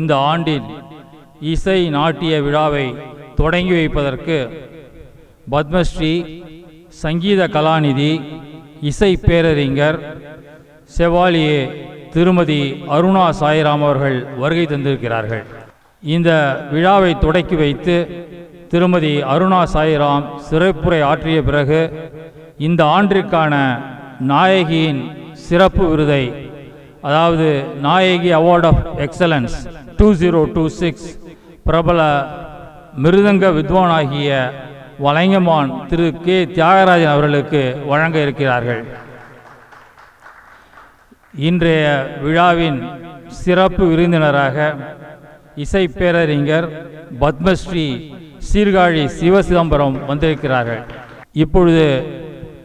இந்த ஆண்டின் இசை நாட்டிய விழாவை தொடங்கி வைப்பதற்கு பத்மஸ்ரீ, சங்கீத கலாநிதி, இசை பேரறிஞர் செவாலியே திருமதி அருணா சாய்ராம் அவர்கள் வருகை தந்திருக்கிறார்கள். இந்த விழாவை தொடக்கி வைத்து திருமதி அருணா சாய்ராம் சிறப்புரை ஆற்றிய பிறகு இந்த ஆண்டிற்கான நாயகியின் சிறப்பு விருதை, அதாவது நாயகி அவார்ட் ஆஃப் எக்ஸலன்ஸ் 2026 பிரபல மிருதங்க வித்வானாகிய வலைங்கமான் திரு கே தியாகராஜன் அவர்களுக்கு வழங்க இருக்கிறார்கள். இன்றைய விழாவின் சிறப்பு விருந்தினராக இசை பேரறிஞர் பத்மஸ்ரீ சீர்காழி சிவசிதம்பரம் வந்திருக்கிறார்கள். இப்பொழுது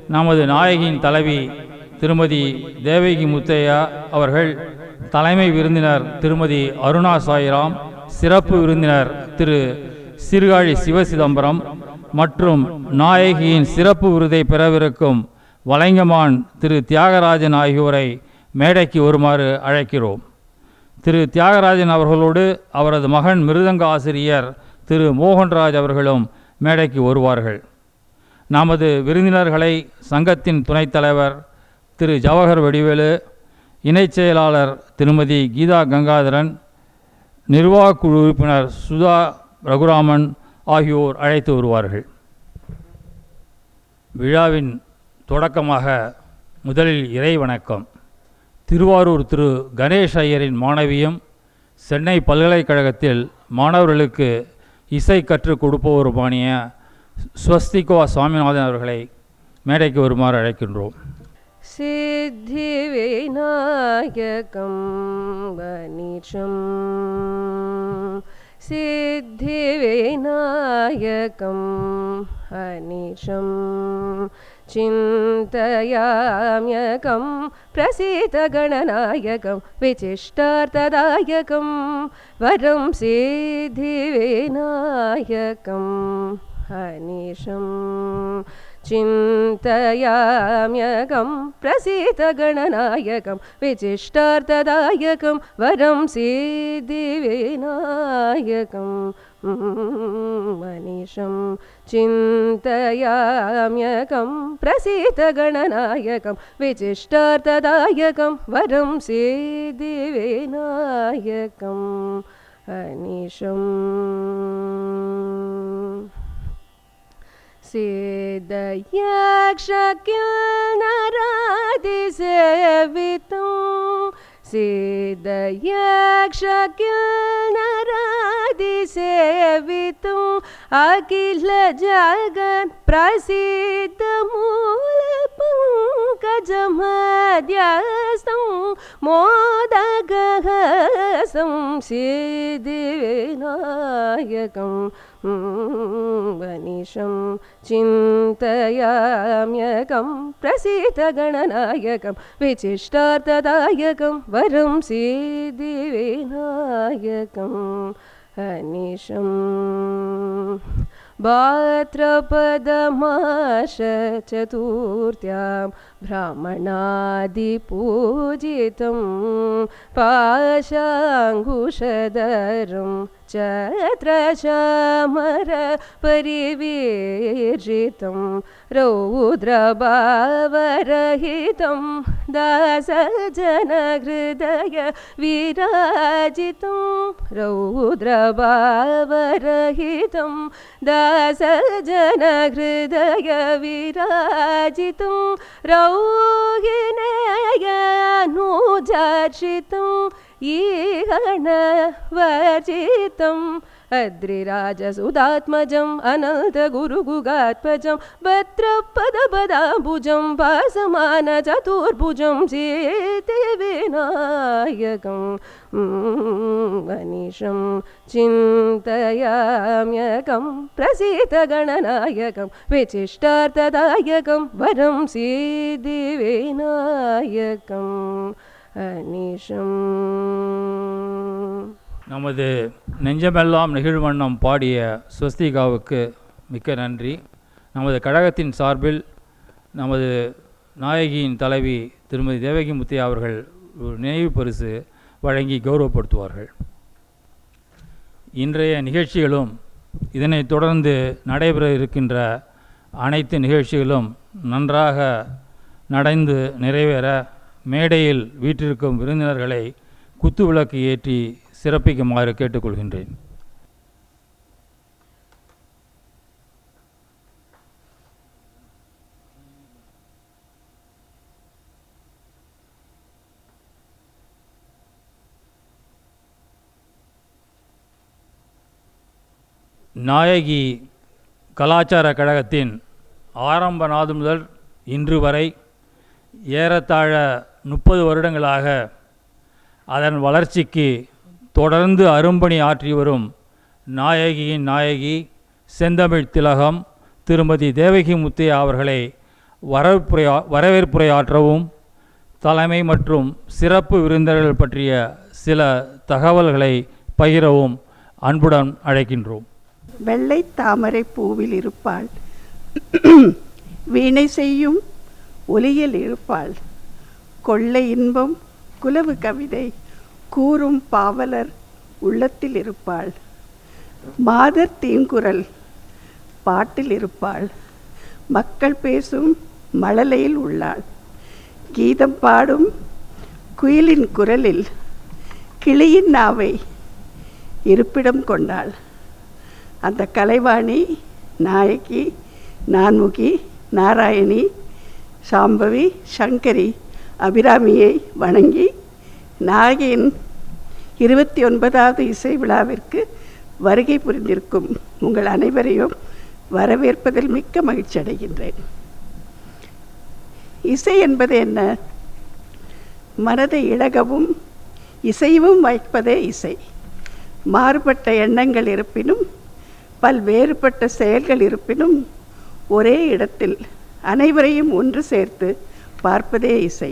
நமது நாயகியின் தலைவி திருமதி தேவகி முத்தையா அவர்கள், தலைமை விருந்தினர் திருமதி அருணா சாய்ராம், சிறப்பு விருந்தினர் திரு சீர்காழி சிவசிதம்பரம் மற்றும் நாயகியின் சிறப்பு விருதை பெறவிருக்கும் வலைங்கமான் திரு தியாகராஜன் ஆகியோரை மேடைக்கு வருமாறு அழைக்கிறோம். திரு தியாகராஜன் அவர்களோடு அவரது மகன் மிருதங்க ஆசிரியர் திரு மோகன்ராஜ் அவர்களும் மேடைக்கு வருவார்கள். நமது விருந்தினர்களை சங்கத்தின் துணைத் தலைவர் திரு ஜவஹர் வடிவேலு, இணைச் செயலாளர் திருமதி கீதா கங்காதரன், நிர்வாகக் குழு உறுப்பினர் சுதா ரகுராமன் ஆகியோர் அழைத்து வருவார்கள். விழாவின் தொடக்கமாக முதலில் இறை வணக்கம். திருவாரூர் திரு கணேஷ் ஐயரின் மாணவியும் சென்னை பல்கலைக்கழகத்தில் மாணவர்களுக்கு இசை கற்றுக் கொடுப்பவருமானிய ஸ்வஸ்திகா சுவாமிநாதன் அவர்களை மேடைக்கு வருமாறு அழைக்கின்றோம். சித்தி விநாயகம் கணேசம், சித்தி விநாயகம் கணேசம், சிந்தயாம்யகம் பிரசீதகணநாயகம் விசிஷ்டார்த்ததாயகம் வரம் சித்தி விநாயகம் கணேசம், चिन्तयाम्यकं प्रसीदगणनायकं विशिष्टार्थदायकं वरं सिद्धिविनायकं मनीषं, चिन्तयाम्यकं प्रसीदगणनायकं विशिष्टार्थदायकं वरं सिद्धिविनायकं मनीषं. सिद्धयक्षकिन्नरादिसेवितं, सिद्धयक्षकिन्नरादिसेवितं अखिल जगत् प्रसिद्धमूलपङ्कजमध्यस्थं मोदगहसं सिद्धिविनायकं मनीषं, चिन्तयाम्यकं प्रसीदगणनायकं विशिष्टार्थदायकं वरं सिद्धिविनायकं मनीषं. भाद्रपदमास चतुर्थ्यां ब्राह्मणादिपूजितं पाशाङ्कुशधरं छत्रचामर परिवीर्जितं रौद्रभावरहितं दासजनहृदय विराजितं, रौद्रभावरहितं दासजनहृदय विराजितं रौहिणेयानुजार्चितं ईहणवर्जितं अद्रिराजसुधात्मजम् अनन्तगुरुगुगात्मजं भद्रपदपदाम्बुजं भासमानचतुर्भुजं सिद्धिविनायकं मनीषं, चिन्तयाम्यकं प्रसीदगणनायकं विशिष्टार्थदायकं वरं सिद्धिविनायकं मनीषं. நமது நெஞ்சமெல்லாம் நெகிழ்வண்ணம் பாடிய ஸ்வஸ்திகாவுக்கு மிக்க நன்றி. நமது கழகத்தின் சார்பில் நமது நாயகியின் தலைவி திருமதி தேவகி முத்தையா அவர்கள் ஒரு நினைவு பரிசு வழங்கி கௌரவப்படுத்துவார்கள். இன்றைய நிகழ்ச்சிகளும் இதனைத் தொடர்ந்து நடைபெற இருக்கின்ற அனைத்து நிகழ்ச்சிகளும் நன்றாக நடந்து நிறைவேற மேடையில் வீற்றிருக்கும் விருந்தினர்களை குத்துவிளக்கு ஏற்றி சிறப்பிக்குமாறு கேட்டுக்கொள்கின்றேன். நாயகி கலாச்சார கழகத்தின் ஆரம்ப நாள் முதல் இன்று வரை ஏறத்தாழ 30 வருடங்களாக அதன் வளர்ச்சிக்கு தொடர்ந்து அரும்பணி ஆற்றி வரும் நாயகியின் நாயகி செந்தமிழ் திலகம் திருமதி தேவகி முத்தையா அவர்களை வரவேற்புரையாற்றவும் தலைமை மற்றும் சிறப்பு விருந்தினர்கள் பற்றிய சில தகவல்களை பகிரவும் அன்புடன் அழைக்கின்றோம். வெள்ளை தாமரை பூவில் இருப்பாள், வீணை செய்யும் ஒலியில் இருப்பாள், கொள்ளை இன்பம் குலவு கவிதை கூறும் பாவலர் உள்ளத்தில் இருப்பாள், மாதர் தீங்குரல் பாட்டில் இருப்பாள், மக்கள் பேசும் மழலையில் உள்ளாள், கீதம் பாடும் குயிலின் குரலில் கிளியின் நாவை இருப்பிடம் கொண்டாள். அந்த கலைவாணி நாயகி நான்முகி நாராயணி சாம்பவி சங்கரி அபிராமியை வணங்கி நாயகியின் 29வது இசை விழாவிற்கு வருகை புரிந்திருக்கும் உங்கள் அனைவரையும் வரவேற்பதில் மிக்க மகிழ்ச்சி அடைகின்றேன். இசை என்பது என்ன? மனதை இழகவும் இசைவும் வைப்பதே இசை. மாறுபட்ட எண்ணங்கள் இருப்பினும் பல்வேறுபட்ட செயல்கள் இருப்பினும் ஒரே இடத்தில் அனைவரையும் ஒன்று சேர்த்து பார்ப்பதே இசை.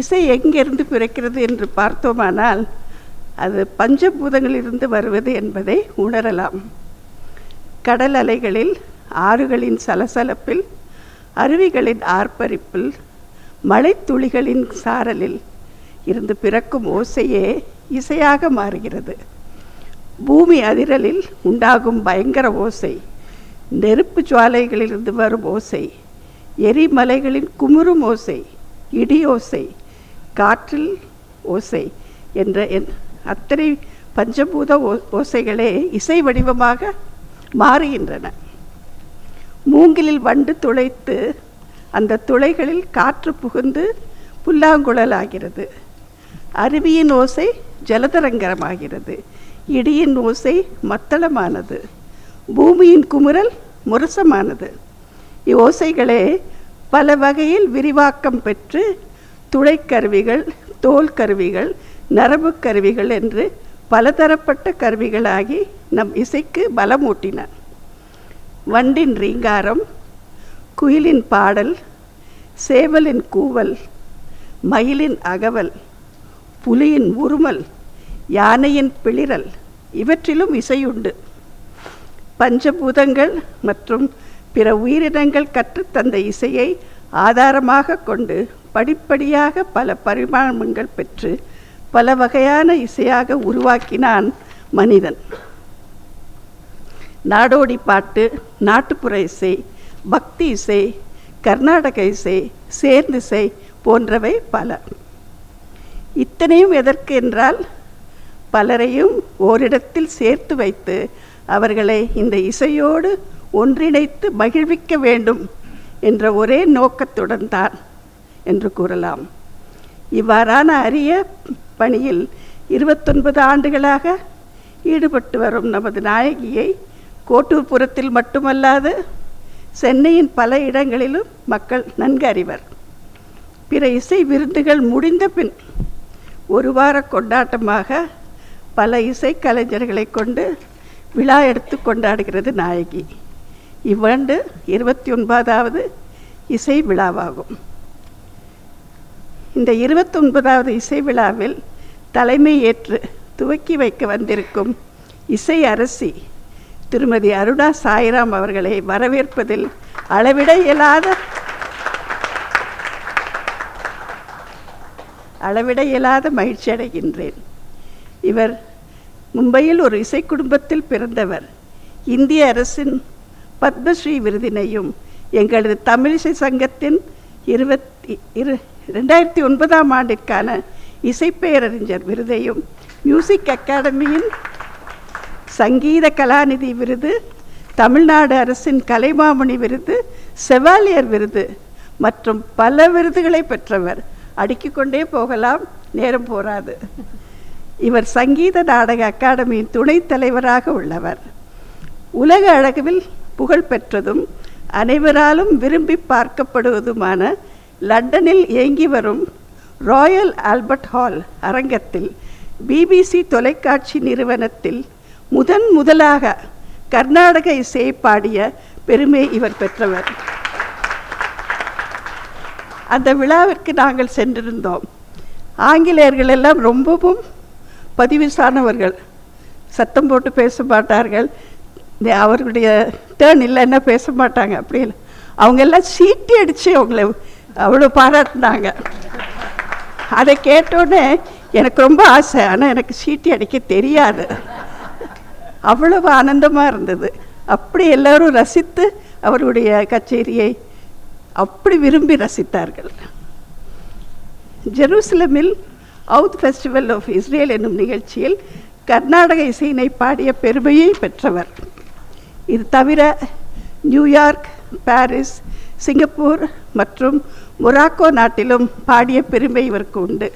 இசை எங்கிருந்து பிறக்கிறது என்று பார்த்தோமானால் அது பஞ்சபூதங்களிலிருந்து வருவது என்பதை உணரலாம். கடல் அலைகளில், ஆறுகளின் சலசலப்பில், அருவிகளின் ஆர்ப்பரிப்பில், மழைத்துளிகளின் சாரலில் இருந்து பிறக்கும் ஓசையே இசையாக மாறுகிறது. பூமி அதிரலில் உண்டாகும் பயங்கர ஓசை, நெருப்பு ஜுவாலைகளிலிருந்து வரும் ஓசை, எரிமலைகளின் குமுறும் ஓசை, இடி ஓசை, காற்றில் ஓசை என்ற அத்தனை பஞ்சபூத ஓசைகளே இசை வடிவமாக மாறுகின்றன. மூங்கிலில் வண்டு துளைத்து அந்த துளைகளில் காற்று புகுந்து புல்லாங்குழல் ஆகிறது. அருவியின் ஓசை ஜலதரங்கரமாகிறது. இடியின் ஓசை மத்தளமானது. பூமியின் குமுறல் முரசமானது. இவ்வோசைகளே பல வகையில் விரிவாக்கம் பெற்று துளைக்கருவிகள், தோல் கருவிகள், நரம்பு கருவிகள் என்று பலதரப்பட்ட கருவிகளாகி நம் இசைக்கு பலமூட்டின. வண்டின் ரீங்காரம், குயிலின் பாடல், சேவலின் கூவல், மயிலின் அகவல், புலியின் உருமல், யானையின் பிளிரல் இவற்றிலும் இசையுண்டு. பஞ்சபூதங்கள் மற்றும் பிற உயிரினங்கள் கற்றுத்தந்த இசையை ஆதாரமாக கொண்டு படிப்படியாக பல பரிமாணங்கள் பெற்று பல வகையான இசையாக உருவாக்கினான் மனிதன். நாடோடி பாட்டு, நாட்டுப்புற இசை, பக்தி இசை, கர்நாடக இசை, சேர்ந்திசை போன்றவை பல. இத்தனையும் எதற்கு என்றால் பலரையும் ஓரிடத்தில் சேர்த்து வைத்து அவர்களை இந்த இசையோடு ஒன்றிணைத்து மகிழ்விக்க வேண்டும் என்ற ஒரே நோக்கத்துடன் தான் என்று கூறலாம். இவ்வாறான அரிய பணியில் 29 ஆண்டுகளாக ஈடுபட்டு வரும் நமது நாயகியை கோட்டூர்புரத்தில் மட்டுமல்லாது சென்னையின் பல இடங்களிலும் மக்கள் நன்கு அறிவர். பிற இசை விருந்துகள் முடிந்த பின் ஒரு வார கொண்டாட்டமாக பல இசை கலைஞர்களை கொண்டு விழா எடுத்து கொண்டாடுகிறது நாயகி. இவ்வாண்டு 29வது இசை விழாவாகும். இந்த 29வது இசை விழாவில் தலைமை ஏற்று துவக்கி வைக்க வந்திருக்கும் இசை அரசி திருமதி அருணா சாய்ராம் அவர்களை வரவேற்பதில் அளவிட இயலாத மகிழ்ச்சி அடைகின்றேன். இவர் மும்பையில் ஒரு இசை குடும்பத்தில் பிறந்தவர். இந்திய அரசின் பத்மஸ்ரீ விருதினையும் எங்களது தமிழிசை சங்கத்தின் 2009ஆம் ஆண்டிற்கான இசைப்பேரறிஞர் விருதையும், மியூசிக் அகாடமியின் சங்கீத கலாநிதி விருது, தமிழ்நாடு அரசின் கலைமாமணி விருது, செவாலியர் விருது மற்றும் பல விருதுகளை பெற்றவர். அடுக்கிக் கொண்டே போகலாம், நேரம் போராது. இவர் சங்கீத நாடக அகாடமியின் துணைத் தலைவராக உள்ளவர். உலக அளவில் புகழ் பெற்றதும் அனைவராலும் விரும்பி பார்க்கப்படுவதுமான லண்டனில் இயங்கி வரும் ராயல் ஆல்பர்ட் ஹால் அரங்கத்தில் பிபிசி தொலைக்காட்சி நிறுவனத்தில் முதலாக கர்நாடக இசையை பாடிய பெருமை இவர் பெற்றவர். அந்த விழாவிற்கு நாங்கள் சென்றிருந்தோம். ஆங்கிலேயர்கள் எல்லாம் ரொம்பவும் பதிவுசானவர்கள், சத்தம் போட்டு பேச மாட்டார்கள், அவர்களுடைய டேர்ன் இல்லைன்னா பேச மாட்டாங்க. அப்படி இல்லை, அவங்க எல்லாம் சீட்டி அடித்து அவங்கள அவ்வளோ பாராட்டினாங்க. அதை கேட்டோன்னே எனக்கு ரொம்ப ஆசை, ஆனால் எனக்கு சீட்டி அடிக்க தெரியாது. அவ்வளவு ஆனந்தமாக இருந்தது. அப்படி எல்லோரும் ரசித்து அவருடைய கச்சேரியை அப்படி விரும்பி ரசித்தார்கள். ஜெருசலமில் அவுத் ஃபெஸ்டிவல் ஆஃப் இஸ்ரேல் என்னும் நிகழ்ச்சியில் கர்நாடக இசையினை பாடிய பெருமையை பெற்றவர். இது தவிர நியூயார்க், பாரிஸ், சிங்கப்பூர் மற்றும் மொராக்கோ நாட்டிலும் பாடிய பெருமை இவருக்கு உண்டு.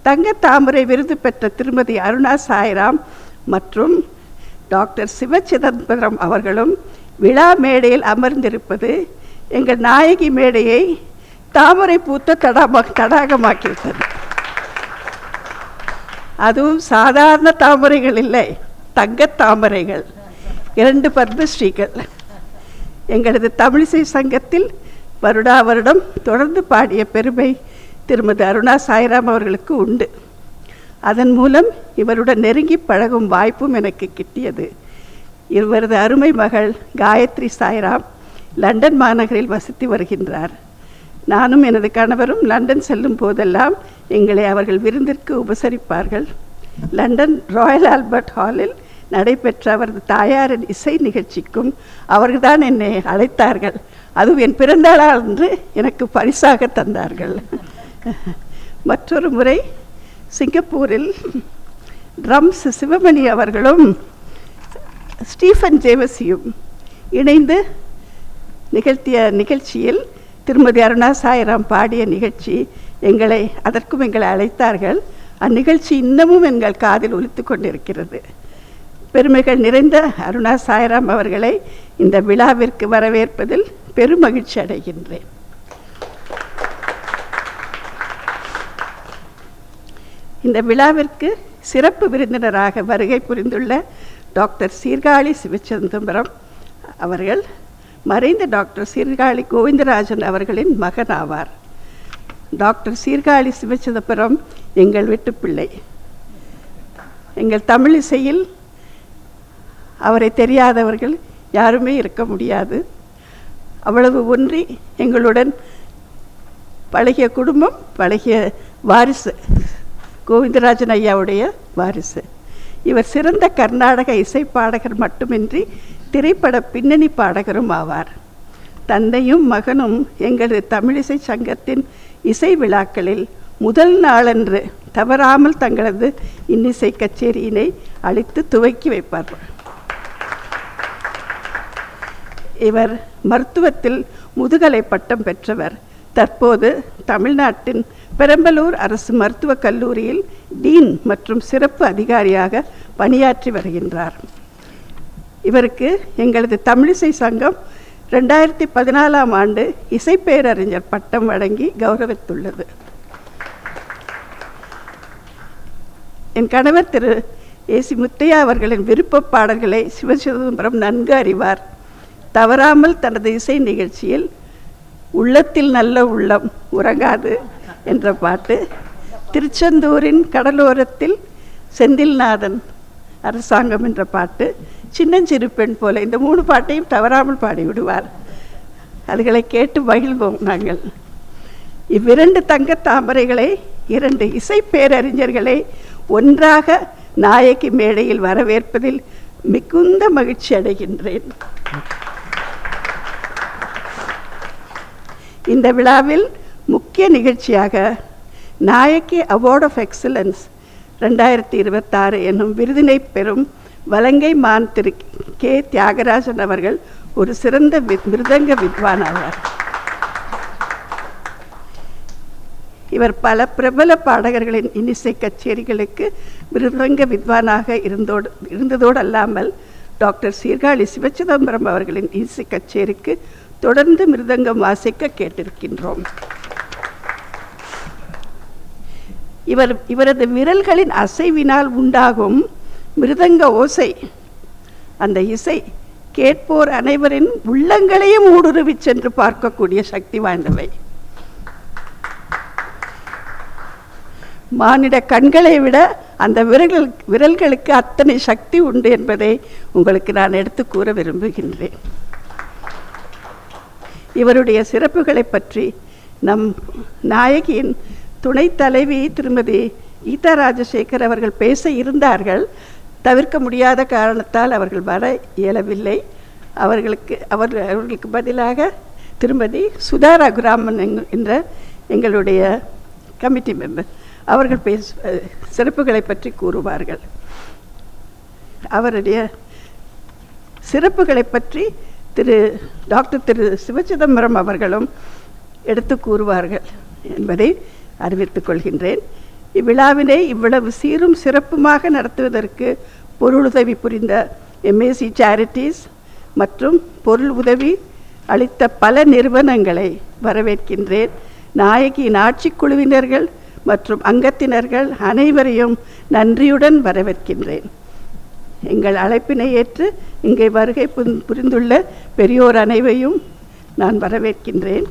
தங்க தாமரை விருது பெற்ற திருமதி அருணா சாய்ராம் மற்றும் டாக்டர் சிவச்சிதம்பரம் அவர்களும் விழா மேடையில் அமர்ந்திருப்பது எங்கள் நாயகி மேடையை தாமரை பூத்த தடாகமாக்கிவிட்டது. அதுவும் சாதாரண தாமரைகள் இல்லை, தங்க தாமரைகள், 2 பத்மஸ்ரீகள். எங்களது தமிழிசை சங்கத்தில் வருடா வருடம் தொடர்ந்து பாடிய பெருமை திருமதி அருணா சாய்ராம் அவர்களுக்கு உண்டு. அதன் மூலம் இவருடன் நெருங்கி பழகும் வாய்ப்பும் எனக்கு கிட்டியது. இவரது அருமை மகள் காயத்ரி சாய்ராம் லண்டன் மாநகரில் வசித்து வருகின்றார். நானும் எனது கணவரும் லண்டன் செல்லும் போதெல்லாம் எங்களை அவர்கள் விருந்திற்கு உபசரிப்பார்கள். லண்டன் ராயல் ஆல்பர்ட் ஹாலில் நடைபெற்ற அவரது தாயாரின் இசை நிகழ்ச்சிக்கும் அவர்கள்தான் என்னை அழைத்தார்கள். அதுவும் என் பிறந்தநாள் என்று எனக்கு பரிசாக தந்தார்கள். மற்றொரு முறை சிங்கப்பூரில் ட்ரம்ஸ் சிவமணி அவர்களும் ஸ்டீஃபன் ஜேவசியும் இணைந்து நிகழ்த்திய நிகழ்ச்சியில் திருமதி அருணா சாய்ராம் பாடிய நிகழ்ச்சி அதற்கும் எங்களை அழைத்தார்கள். அந்நிகழ்ச்சி இன்னமும் எங்கள் காதில் ஒலித்து கொண்டிருக்கிறது. பெருமைகள் நிறைந்த அருணா சாய்ராம் அவர்களை இந்த விழாவிற்கு வரவேற்பதில் பெருமகிழ்ச்சி அடைகின்றேன். இந்த விழாவிற்கு சிறப்பு விருந்தினராக வருகை புரிந்துள்ள டாக்டர் சீர்காழி சிவச்சிதம்பரம் அவர்கள் மறைந்த டாக்டர் சீர்காழி கோவிந்தராஜன் அவர்களின் மகன் ஆவார். டாக்டர் சீர்காழி சிவச்சிதம்பரம் எங்கள் வீட்டு பிள்ளை. எங்கள் தமிழிசையில் அவரை தெரியாதவர்கள் யாருமே இருக்க முடியாது. அவ்வளவு ஒன்றி எங்களுடன் பழகிய குடும்பம், பழகிய வாரிசு, கோவிந்தராஜன் ஐயாவுடைய வாரிசு. இவர் சிறந்த கர்நாடக இசை பாடகர் மட்டுமின்றி திரைப்பட பின்னணி பாடகரும் ஆவார். தந்தையும் மகனும் எங்களது தமிழிசை சங்கத்தின் இசை விழாக்களில் முதல் நாளன்று தவறாமல் தங்களது இன்னிசை கச்சேரியினை அளித்து துவக்கி வைப்பார்கள். இவர் மருத்துவத்தில் முதுகலை பட்டம் பெற்றவர். தற்போது தமிழ்நாட்டின் பெரம்பலூர் அரசு மருத்துவக் கல்லூரியில் டீன் மற்றும் சிறப்பு அதிகாரியாக பணியாற்றி வருகின்றார். இவருக்கு எங்களது தமிழிசை சங்கம் 2014ஆம் ஆண்டு இசைப்பேரறிஞர் பட்டம் வழங்கி கௌரவித்துள்ளது. என் கணவர் திரு ஏசி முத்தையா அவர்களின் விருப்ப பாடல்களை சிவச்சிதம்பரம் நன்கு அறிவார். தவறாமல் தனது இசை நிகழ்ச்சியில் உள்ளத்தில் நல்ல உள்ளம் உறங்காது என்ற பாட்டு, திருச்செந்தூரின் கடலோரத்தில் செந்தில்நாதன் அரசாங்கம் என்ற பாட்டு, சின்னஞ்சிறு பெண் போல, இந்த 3 பாட்டையும் தவறாமல் பாடிவிடுவார். அதுகளை கேட்டு மகிழ்வோம் நாங்கள். இவ்விரண்டு தங்க தாமரைகளை 2 இசை பேரறிஞர்களை ஒன்றாக நாயகி மேடையில் வரவேற்பதில் மிகுந்த மகிழ்ச்சி அடைகின்றேன். இந்த விழாவில் முக்கிய நிகழ்ச்சியாக நாயகி அவார்ட் ஆஃப் எக்ஸலன்ஸ் 2026 என்னும் விருதினை பெறும் வலங்கை மான் திரு கே தியாகராஜன் அவர்கள் ஒரு சிறந்த மிருதங்க வித்வான் ஆவார். இவர் பல பிரபல பாடகர்களின் இன்னிசை கச்சேரிகளுக்கு மிருதங்க வித்வானாக இருந்ததோடு அல்லாமல் டாக்டர் சீர்காழி சிவச்சிதம்பரம் அவர்களின் இசை கச்சேரிக்கு தொடர்ந்து மிருதங்கம் வாசிக்க கேட்டிருக்கின்றோம். இவரது விரல்களின் அசைவினால் உண்டாகும் மிருதங்க ஓசை, அந்த இசை கேட்போர் அனைவரின் உள்ளங்களையும் ஊடுருவி சென்று பார்க்கக்கூடிய சக்தி வாய்ந்தவை. மானிட கண்களை விட அந்த விரல்களுக்கு அத்தனை சக்தி உண்டு என்பதை உங்களுக்கு நான் எடுத்து கூற விரும்புகின்றேன். இவருடைய சிறப்புகளை பற்றி நம் நாயகியின் துணைத் தலைவி திருமதி கீதா ராஜசேகர் அவர்கள் பேச இருந்தார்கள். தவிர்க்க முடியாத காரணத்தால் அவர்கள் வர இயலவில்லை. அவர்களுக்கு பதிலாக திருமதி சுதா ரகுராமன் என்ற எங்களுடைய கமிட்டி மெம்பர் அவர்கள் சிறப்புகளை பற்றி கூறுவார்கள். அவருடைய சிறப்புகளை பற்றி டாக்டர் சிவச்சிதம்பரம் அவர்களும் எடுத்து கூறுவார்கள் என்பதை அறிவித்துக் கொள்கின்றேன். இவ்விழாவினை இவ்வளவு சீரும் சிறப்புமாக நடத்துவதற்கு பொருளுதவி புரிந்த எம்ஏசி சேரிட்டிஸ் மற்றும் பொருள் உதவி அளித்த பல நிறுவனங்களை வரவேற்கின்றேன். நாயகியின் ஆட்சிக்குழுவினர்கள் மற்றும் அங்கத்தினர்கள் அனைவரையும் நன்றியுடன் வரவேற்கின்றேன். எங்கள் அழைப்பினை ஏற்று இங்கே வருகை புரிந்துள்ள பெரியோர் அனைவரையும் நான் வரவேற்கின்றேன்.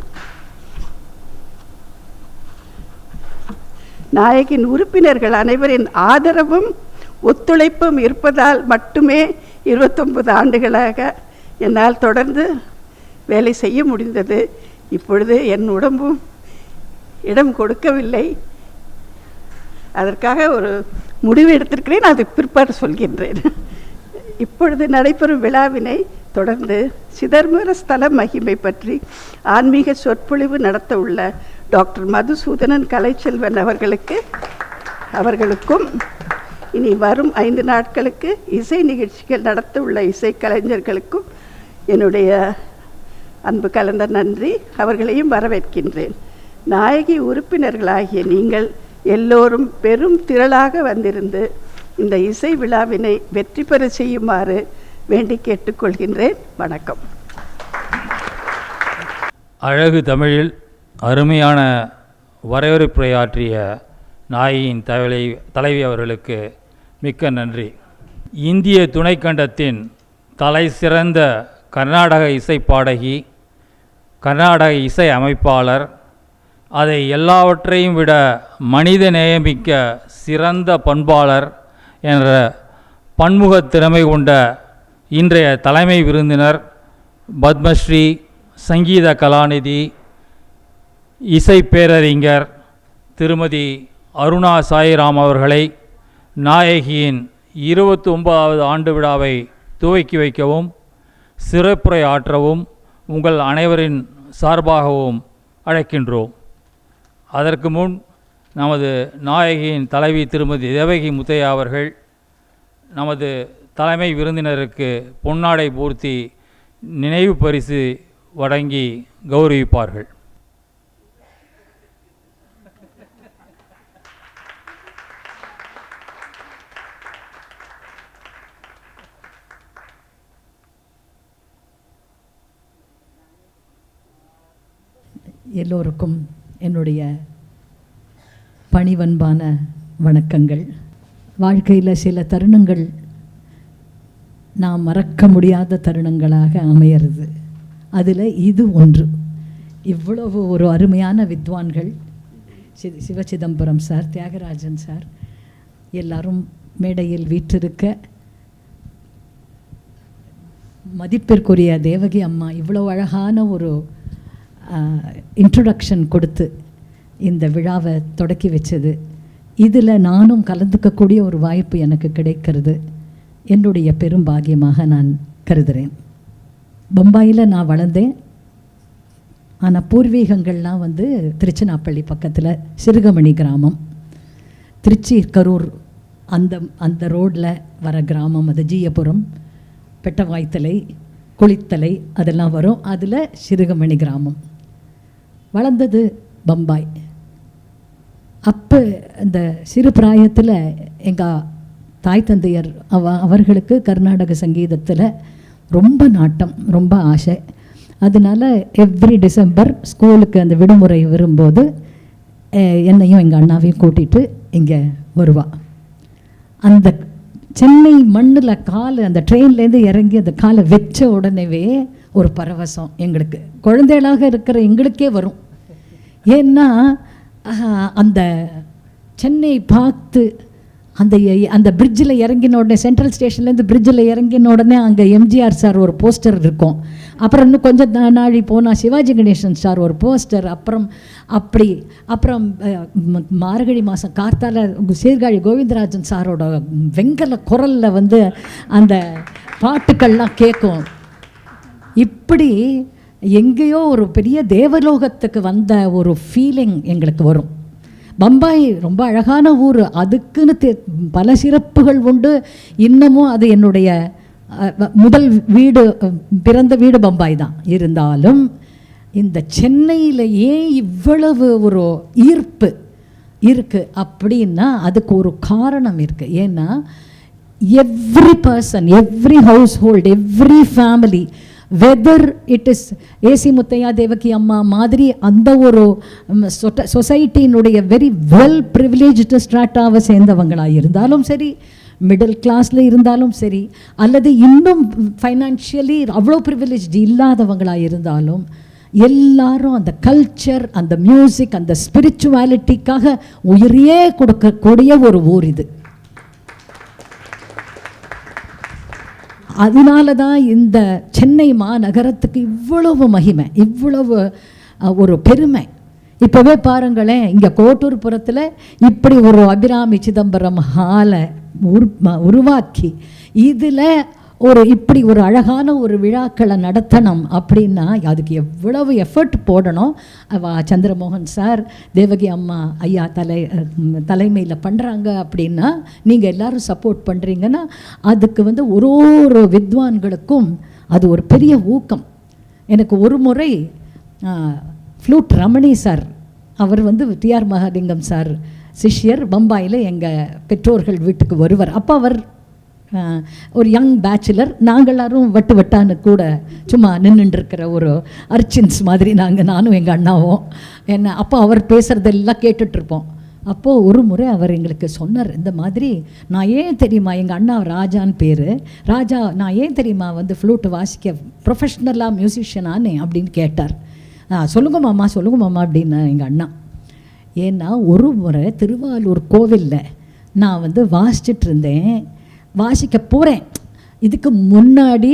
நாயகின் உறுப்பினர்கள் அனைவரின் ஆதரவும் ஒத்துழைப்பும் இருப்பதால் மட்டுமே 29 ஆண்டுகளாக என்னால் தொடர்ந்து வேலை செய்ய முடிந்தது. இப்பொழுது என் உடம்பும் இடம் கொடுக்கவில்லை. அதற்காக ஒரு முடிவு எடுத்திருக்கிறேன், அது பிற்பாடு சொல்கின்றேன். இப்பொழுது நடைபெறும் விழாவினை தொடர்ந்து சிதம்பர ஸ்தல மகிமை பற்றி ஆன்மீக சொற்பொழிவு நடத்த உள்ள டாக்டர் மதுசூதனன் கலைச்செல்வன் அவர்களுக்கும் இனி வரும் 5 நாட்களுக்கு இசை நிகழ்ச்சிகள் நடத்த உள்ள இசைக்கலைஞர்களுக்கும் என்னுடைய அன்பு கலந்த நன்றி. அவர்களையும் வரவேற்கின்றேன். நாயகி உறுப்பினர்களாகிய நீங்கள் எல்லோரும் பெரும் திரளாக வந்திருந்து இந்த இசை விழாவினை வெற்றி பெற செய்யுமாறு வேண்டி கேட்டுக்கொள்கின்றேன். வணக்கம். அழகு தமிழில் அருமையான வரவேற்புரையாற்றிய நாயகியின் தலைவி அவர்களுக்கு மிக்க நன்றி. இந்திய துணைக்கண்டத்தின் தலை சிறந்த கர்நாடக இசை பாடகி, கர்நாடக இசை அமைப்பாளர், அதை எல்லாவற்றையும் விட மனித நேயமிக்க சிறந்த பண்பாளர் என்ற பன்முகத் திறமை கொண்ட இன்றைய தலைமை விருந்தினர் பத்மஸ்ரீ, சங்கீத கலாநிதி, இசை பேரறிஞர் திருமதி அருணா சாயிராம் அவர்களை நாயகியின் 29வது ஆண்டு விழாவை துவக்கி வைக்கவும் சிறப்புரை ஆற்றவும் உங்கள் அனைவரின் சார்பாகவும் அழைக்கின்றோம். அதற்கு முன் நமது நாயகியின் தலைவி திருமதி தேவகி முத்தையா அவர்கள் நமது தலைமை விருந்தினருக்கு பொன்னாடை பூர்த்தி நினைவு பரிசு வழங்கி கௌரவிப்பார்கள். எல்லோருக்கும் என்னுடைய பணிவன்பான வணக்கங்கள். வாழ்க்கையில் சில தருணங்கள் நாம் மறக்க முடியாத தருணங்களாக அமையிறது. அதில் இது ஒன்று. இவ்வளவு ஒரு அருமையான வித்வான்கள் சிவச்சிதம்பரம் சார், தியாகராஜன் சார் எல்லாரும் மேடையில் வீற்றிருக்க, மதிப்பிற்குரிய தேவகி அம்மா இவ்வளோ அழகான ஒரு இன்ட்ரொடக்ஷன் கொடுத்து இந்த விழாவை தொடக்கி வச்சது இதில் நானும் கலந்துக்கக்கூடிய ஒரு வாய்ப்பு எனக்கு கிடைக்கிறது என்னுடைய பெரும் பாக்கியமாக நான் கருதுகிறேன். பம்பாயில் நான் வளர்ந்தேன். ஆனால் பூர்வீகங்கள்லாம் வந்து திருச்சினாப்பள்ளி பக்கத்தில் சிறுகமணி கிராமம், திருச்சி கரூர் அந்த ரோட்டில் வர கிராமம். அது ஜீயபுரம், பெட்டவாய்த்தலை, குளித்தலை அதெல்லாம் வரும். அதில் சிறுகமணி கிராமம். வளர்ந்தது பம்பாய். அப்போ இந்த சிறு பிராயத்தில் எங்கள் தாய் தந்தையர் அவர்களுக்கு கர்நாடக சங்கீதத்தில் ரொம்ப நாட்டம், ரொம்ப ஆசை. அதனால் எவ்ரி டிசம்பர் ஸ்கூலுக்கு அந்த விடுமுறை வரும்போது என்னையும் எங்கள் அண்ணாவையும் கூட்டிகிட்டு இங்கே வருவா. அந்த சென்னை மண்ணில் அந்த ட்ரெயின்லேருந்து இறங்கி அந்த காலை வச்ச உடனேவே ஒரு பரவசம் எங்களுக்கு, குழந்தைகளாக இருக்கிற எங்களுக்கே வரும். ஏன்னா அந்த சென்னை பார்த்து அந்த பிரிட்ஜில் இறங்கின உடனே, சென்ட்ரல் ஸ்டேஷன்லேருந்து பிரிட்ஜில் இறங்கின உடனே அங்கே எம்ஜிஆர் சார் ஒரு போஸ்டர் இருக்கும். அப்புறம் இன்னும் கொஞ்சம் நாழி போனால் சிவாஜி கணேசன் சார் ஒரு போஸ்டர். அப்புறம் மார்கழி மாதம் கார்த்தால சீர்காழி கோவிந்தராஜன் சாரோட வெங்கல குரலில் வந்து அந்த பாட்டுக்கள்லாம் கேட்கும். இப்படி எங்கேயோ ஒரு பெரிய தேவலோகத்துக்கு வந்த ஒரு ஃபீலிங் எங்களுக்கு வரும். பம்பாய் ரொம்ப அழகான ஊர், அதுக்குன்னு பல சிறப்புகள் உண்டு. இன்னமும் அது என்னுடைய முதல் வீடு, பிறந்த வீடு பம்பாய் தான். இருந்தாலும் இந்த சென்னையில் ஏன் இவ்வளவு ஒரு ஈர்ப்பு இருக்குது அப்படின்னா அதுக்கு ஒரு காரணம் இருக்குது. ஏன்னா every person, every household, every family, whether it is AC Muthaiah Devaki அம்மா மாதிரி அந்த ஒரு சொசைட்டியினுடைய வெரி வெல் ப்ரிவிலேஜ்டு ஸ்ட்ராட்டாவை சேர்ந்தவங்களாக இருந்தாலும் சரி, மிடில் கிளாஸில் இருந்தாலும் சரி, அல்லது இன்னும் ஃபைனான்ஷியலி அவ்வளோ ப்ரிவிலேஜ்டு இல்லாதவங்களாக இருந்தாலும் எல்லாரும் அந்த கல்ச்சர், அந்த மியூசிக், அந்த ஸ்பிரிச்சுவாலிட்டிக்காக உயிரையே கொடுக்கக்கூடிய ஒரு ஊர் இது. அதனால தான் இந்த சென்னை மாநகரத்துக்கு இவ்வளவு மகிமை, இவ்வளவு ஒரு பெருமை. இப்போவே பாருங்களேன், இங்கே கோட்டூர்புரத்தில் இப்படி ஒரு அபிராமி சிதம்பரம் ஹாலை உருவாக்கி இதில் இப்படி ஒரு அழகான ஒரு விழாக்களை நடத்தணும் அப்படின்னா அதுக்கு எவ்வளவு எஃபர்ட் போடணும். சந்திரமோகன் சார், தேவகி அம்மா ஐயா தலைமையில் பண்ணுறாங்க அப்படின்னா, நீங்கள் எல்லோரும் சப்போர்ட் பண்ணுறீங்கன்னா அதுக்கு வந்து ஒரு வித்வான்களுக்கும் அது ஒரு பெரிய ஊக்கம். எனக்கு ஒரு முறை ஃப்ளூட் ரமணி சார், அவர் வந்து டிஆர் மகாலிங்கம் சார் சிஷ்யர், பம்பாயில் எங்கள் பெற்றோர்கள் வீட்டுக்கு வருவார். அப்போ அவர் ஒரு யங் பேச்சுலர். நாங்கள் எல்லாரும் வட்டான்னு கூட சும்மா நின்றுட்டுருக்கிற ஒரு அர்ச்சின்ஸ் மாதிரி நானும் எங்கள் அண்ணாவும் என்ன. அப்போ அவர் பேசுகிறதெல்லாம் கேட்டுட்ருப்போம். அப்போது ஒரு முறை அவர் எங்களுக்கு சொன்னார், இந்த மாதிரி நான் ஏன் தெரியுமா, எங்கள் அண்ணா ராஜான்னு பேர், ராஜா நான் ஏன் தெரியுமா வந்து ஃப்ளூட்டு வாசிக்க ப்ரொஃபஷ்னலாக மியூசிஷியனானே அப்படின்னு கேட்டார். சொல்லுங்க மாமா அப்படின்னு எங்கள் அண்ணா. ஏன்னா ஒரு முறை திருவாலூர் கோவிலில் நான் வந்து வாசிச்சுட்டு இருந்தேன், வாசிக்க போகிறேன். இதுக்கு முன்னாடி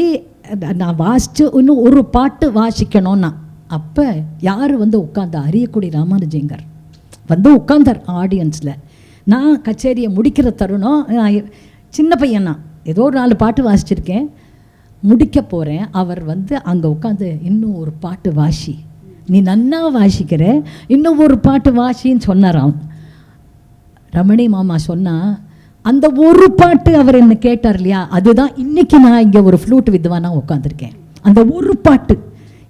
நான் வாசித்து இன்னும் ஒரு பாட்டு வாசிக்கணும்னா, அப்போ யார் வந்து உட்காந்தா, அரியக்குடி ராமானுஜங்கர் வந்து உட்காந்தார் ஆடியன்ஸில். நான் கச்சேரியை முடிக்கிற தருணம், நான் சின்ன பையனா ஏதோ ஒரு 4 பாட்டு வாசிச்சிருக்கேன், முடிக்க போகிறேன். அவர் வந்து அங்கே உட்காந்து இன்னும் ஒரு பாட்டு வாசி, நீ நன்னா வாசிக்கிற, இன்னும் ஒரு பாட்டு வாசின்னு சொன்னாராம். ரமணி மாமா சொன்னால் அந்த ஒரு பாட்டு அவர் என்ன கேட்டார் இல்லையா, அதுதான் இன்றைக்கி நான் இங்கே ஒரு ஃப்ளூட் வித்வானாக உட்காந்துருக்கேன். அந்த ஒரு பாட்டு,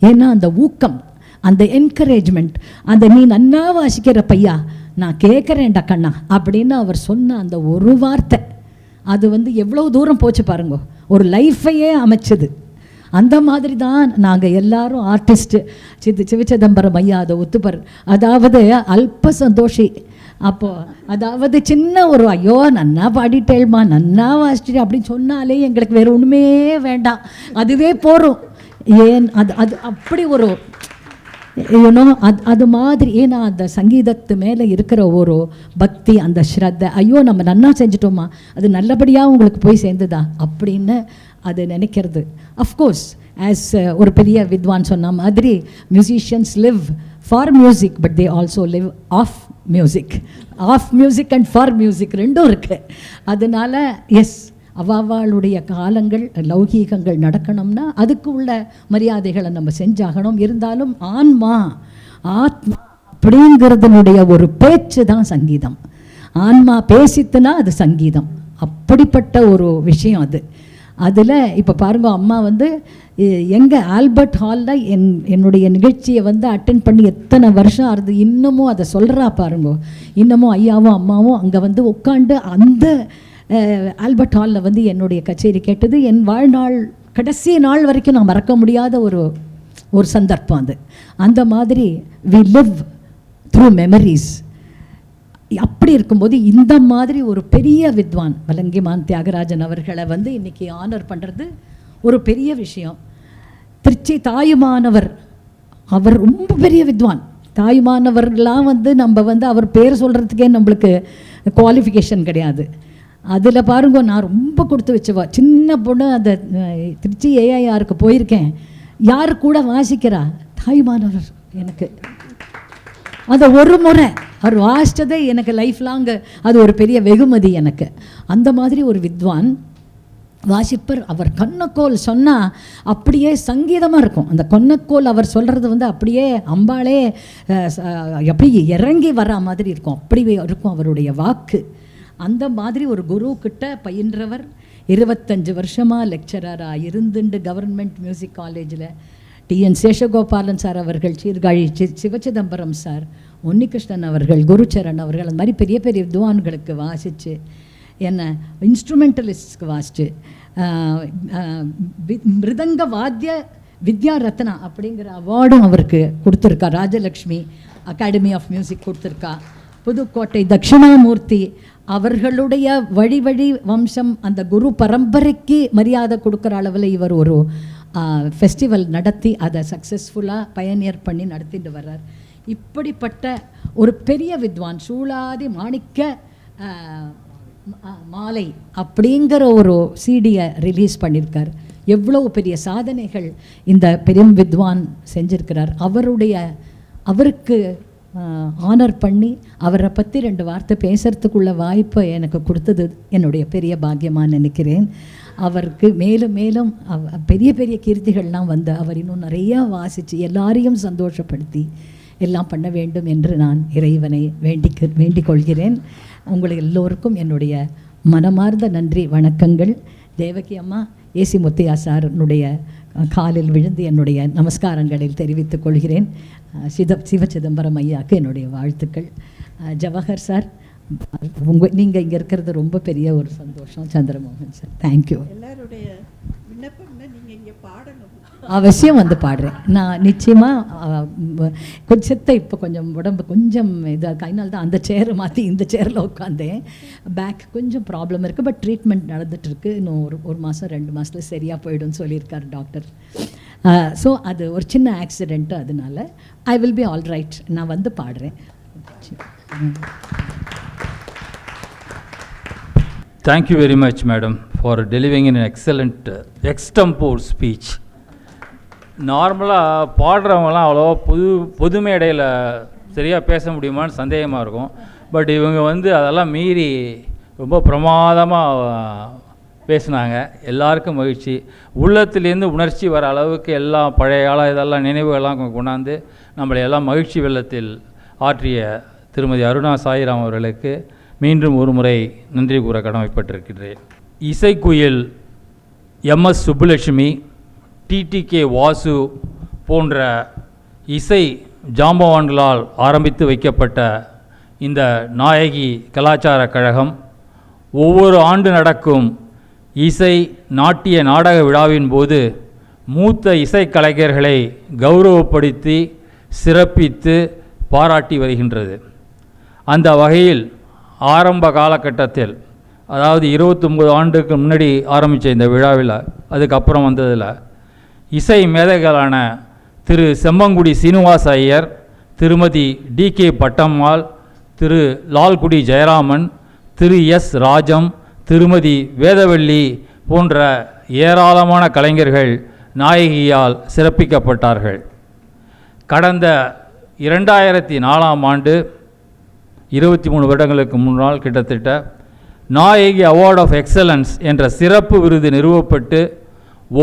ஏன்னா அந்த ஊக்கம், அந்த என்கரேஜ்மெண்ட், அந்த நீ நன்னா வாசிக்கிற பையா நான் கேட்குறேன்டா கண்ணா அப்படின்னு அவர் சொன்ன அந்த ஒரு வார்த்தை, அது வந்து எவ்வளோ தூரம் போச்சு பாருங்க, ஒரு லைஃப்பையே அமைச்சது. அந்த மாதிரி தான் நாங்கள் எல்லாரும் ஆர்டிஸ்ட்டு. சிவச்சிதம்பரம் ஐயா அதை ஒத்துப்பார். அதாவது அல்ப சந்தோஷி. அப்போது அதாவது சின்ன ஒரு ஐயோ நன்னா பாடிட்டேள்மா, நன்னா வாசிட்டு அப்படின்னு சொன்னாலே எங்களுக்கு வேறு ஒன்றுமே வேண்டாம், அதுவே போகிறோம். ஏன் அது அப்படி ஒரு அது மாதிரி. ஏன்னா அந்த சங்கீதத்து மேலே இருக்கிற ஒரு பக்தி, அந்த ஸ்ரத்தை, ஐயோ நம்ம நன்னா செஞ்சிட்டோமா, அது நல்லபடியாக உங்களுக்கு போய் சேர்ந்துதா அப்படின்னு அது நினைக்கிறது. அஃப்கோர்ஸ் ஆஸ் ஒரு பெரிய வித்வான் சொன்ன மாதிரி, musicians live for music but they also live off music, off music and for music ரெண்டும் இருக்குது. அதனால் எஸ், அவாவாளுடைய காலங்கள் லௌகீகங்கள் நடக்கணும்னா அதுக்கு உள்ள மரியாதைகளை நம்ம செஞ்சாகணும். இருந்தாலும் ஆன்மா ஆத்மா அப்படிங்கிறதுனுடைய ஒரு பேச்சு தான் சங்கீதம். ஆன்மா பேசித்துனா அது சங்கீதம். அப்படிப்பட்ட ஒரு விஷயம் அது. அதில் இப்போ பாருங்க, அம்மா வந்து எங்கள் ஆல்பர்ட் ஹாலில் என்னுடைய நிகழ்ச்சியை வந்து அட்டென்ட் பண்ணி எத்தனை வருஷம் ஆகுது, இன்னமும் அதை சொல்கிறா பாருங்க. இன்னமும் ஐயாவும் அம்மாவும் அங்கே வந்து உட்காந்து அந்த ஆல்பர்ட் ஹாலில் வந்து என்னுடைய கச்சேரி கேட்டது என் வாழ்நாள் கடைசி நாள் வரைக்கும் நான் மறக்க முடியாத ஒரு சந்தர்ப்பம் அது. அந்த மாதிரி வி லிவ் த்ரூ மெமரிஸ். அப்படி இருக்கும்போது இந்த மாதிரி ஒரு பெரிய வித்வான் வலங்கிமான் தியாகராஜன் அவர்களை வந்து இன்றைக்கி ஆனர் பண்ணுறது ஒரு பெரிய விஷயம். திருச்சி தாயுமானவர், அவர் ரொம்ப பெரிய வித்வான். தாயுமானவர்லாம் வந்து நம்ம வந்து அவர் பேர் சொல்கிறதுக்கே நம்மளுக்கு குவாலிஃபிகேஷன் கிடையாது. அதில் பாருங்க, நான் ரொம்ப கொடுத்து வச்சவா. சின்ன பொண்ணு அந்த திருச்சி ஏஐஆருக்கு போயிருக்கேன். யார் கூட வாசிக்கிறா? தாயுமானவர். எனக்கு அதை ஒரு முறை அவர் வாசித்ததே எனக்கு லைஃப் லாங் அது ஒரு பெரிய வெகுமதி எனக்கு. அந்த மாதிரி ஒரு வித்வான் வாசிப்பர். அவர் கண்ணக்கோல் சொன்னால் அப்படியே சங்கீதமாக இருக்கும். அந்த கண்ணக்கோல் அவர் சொல்கிறது வந்து அப்படியே அம்பாளே எப்படி இறங்கி வரா மாதிரி இருக்கும். அப்படி இருக்கும் அவருடைய வாக்கு. அந்த மாதிரி ஒரு குரு கிட்ட பயின்றவர். 25 வருஷமாக லெக்சரராக இருந்துண்டு கவர்மெண்ட் மியூசிக் காலேஜில் டிஎன் சேஷகோபாலன் சார் அவர்கள், சீர்காழி சிவச்சிதம்பரம் சார், உன்னிகிருஷ்ணன் அவர்கள், குருச்சரண் அவர்கள், அந்த மாதிரி பெரிய பெரிய வித்வான்களுக்கு வாசித்து, என்ன இன்ஸ்ட்ருமெண்டலிஸ்ட்க்கு வாசித்து, மிருதங்க வாத்திய வித்யா ரத்னா அப்படிங்கிற அவார்டும் அவருக்கு கொடுத்துருக்கா. ராஜலக்ஷ்மி அகாடமி ஆஃப் மியூசிக் கொடுத்துருக்கா. புதுக்கோட்டை தட்சிணாமூர்த்தி அவர்களுடைய வழி வம்சம் அந்த குரு பரம்பரைக்கு மரியாதை கொடுக்குற அளவில் இவர் ஒரு ஃபெஸ்டிவல் நடத்தி அதை சக்ஸஸ்ஃபுல்லாக பயனியர் பண்ணி நடத்திட்டு வர்றார். இப்படிப்பட்ட ஒரு பெரிய வித்வான் சூளாதி மாணிக்க மாலை அப்படிங்கிற ஒரு சிடியை ரிலீஸ் பண்ணியிருக்கார். எவ்வளோ பெரிய சாதனைகள் இந்த பெரிய வித்வான் செஞ்சிருக்கிறார். அவருக்கு ஆனர் பண்ணி அவரை பற்றி 2 வார்த்தை பேசுகிறதுக்குள்ள வாய்ப்பை எனக்கு கொடுத்தது என்னுடைய பெரிய பாக்கியமாக நினைக்கிறேன். அவருக்கு மேலும் மேலும் பெரிய பெரிய கீர்த்திகள்லாம் வந்து அவர் இன்னும் நிறையா வாசித்து எல்லாரையும் சந்தோஷப்படுத்தி எல்லாம் பண்ண வேண்டும் என்று நான் இறைவனை வேண்டிக் கொள்கிறேன். உங்களுக்கு எல்லோருக்கும் என்னுடைய மனமார்ந்த நன்றி, வணக்கங்கள். தேவகி அம்மா, ஏசி முத்தையா சாருடைய காலில் விழுந்து என்னுடைய நமஸ்காரங்களில் தெரிவித்துக் கொள்கிறேன். சிவச்சிதம்பரம் ஐயாவுக்கு என்னுடைய வாழ்த்துக்கள். ஜவஹர் சார், நீங்கள் இங்கே இருக்கிறது ரொம்ப பெரிய ஒரு சந்தோஷம். Chandramohan sir, thank you. எல்லாருடைய விண்ணப்பம்னா நீங்கள் இங்கே பாடணும். அவசியம் வந்து பாடுறேன் நான் நிச்சயமாக. கொஞ்சத்தை இப்போ கொஞ்சம் உடம்பு கொஞ்சம் இதாக கைனால் தான் அந்த சேரை மாற்றி இந்த சேரில் உட்காந்தேன். பேக் கொஞ்சம் ப்ராப்ளம் இருக்குது. பட் ட்ரீட்மெண்ட் நடந்துகிட்ருக்கு. இன்னும் ஒரு மாதம் 2 மாதத்தில் சரியாக போய்டும்னு சொல்லியிருக்கார் டாக்டர். ஸோ அது ஒரு சின்ன ஆக்சிடெண்ட்டு. அதனால I will be all right. நான் வந்து பாடுறேன். Thank you very much, madam, for delivering an excellent extempore speech. நார்மலாக பாடுறவங்களாம் அவ்வளோவா பொது மேடையில் சரியாக பேச முடியுமான்னு சந்தேகமாக இருக்கும். பட் இவங்க வந்து அதெல்லாம் மீறி ரொம்ப பிரமாதமாக பேசினாங்க. எல்லாருக்கும் மகிழ்ச்சி. உள்ளத்துலேருந்து உணர்ச்சி வர அளவுக்கு எல்லாம் பழைய காலம் இதெல்லாம் நினைவுகள்லாம் கொண்டாந்து நம்மளை எல்லாம் மகிழ்ச்சி வெள்ளத்தில் ஆற்றிய திருமதி அருணா சாயிராம் அவர்களுக்கு மீண்டும் ஒரு முறை நன்றி கூற கடமைப்பட்டிருக்கிறேன். இசைக்குயில் எம்எஸ் சுப்புலட்சுமி, டிடிகே வாசு போன்ற இசை ஜாம்பவான்களால் ஆரம்பித்து வைக்கப்பட்ட இந்த நாயகி கலாச்சார கழகம் ஒவ்வொரு ஆண்டு நடக்கும் இசை நாட்டிய நாடக விழாவின் போது மூத்த இசைக்கலைஞர்களை கௌரவப்படுத்தி சிறப்பித்து பாராட்டி வருகின்றது. அந்த வகையில் ஆரம்ப காலகட்டத்தில், அதாவது 29 ஆண்டுக்கு முன்னாடி ஆரம்பித்த இந்த விழாவில், அதுக்கப்புறம் வந்ததில் இசை மேதைகளான திரு செம்மங்குடி சீனிவாச ஐயர், திருமதி டிகே பட்டம்மாள், திரு லால்குடி ஜெயராமன், திரு எஸ் ராஜம், திருமதி வேதவள்ளி போன்ற ஏராளமான கலைஞர்கள் நாயகியால் சிறப்பிக்கப்பட்டார்கள். கடந்த 2004ஆம் ஆண்டு 23 வருடங்களுக்கு முன்னால் கிட்டத்தட்ட நாயகி அவார்ட் ஆஃப் எக்ஸலன்ஸ் என்ற சிறப்பு விருது நிறுவப்பட்டு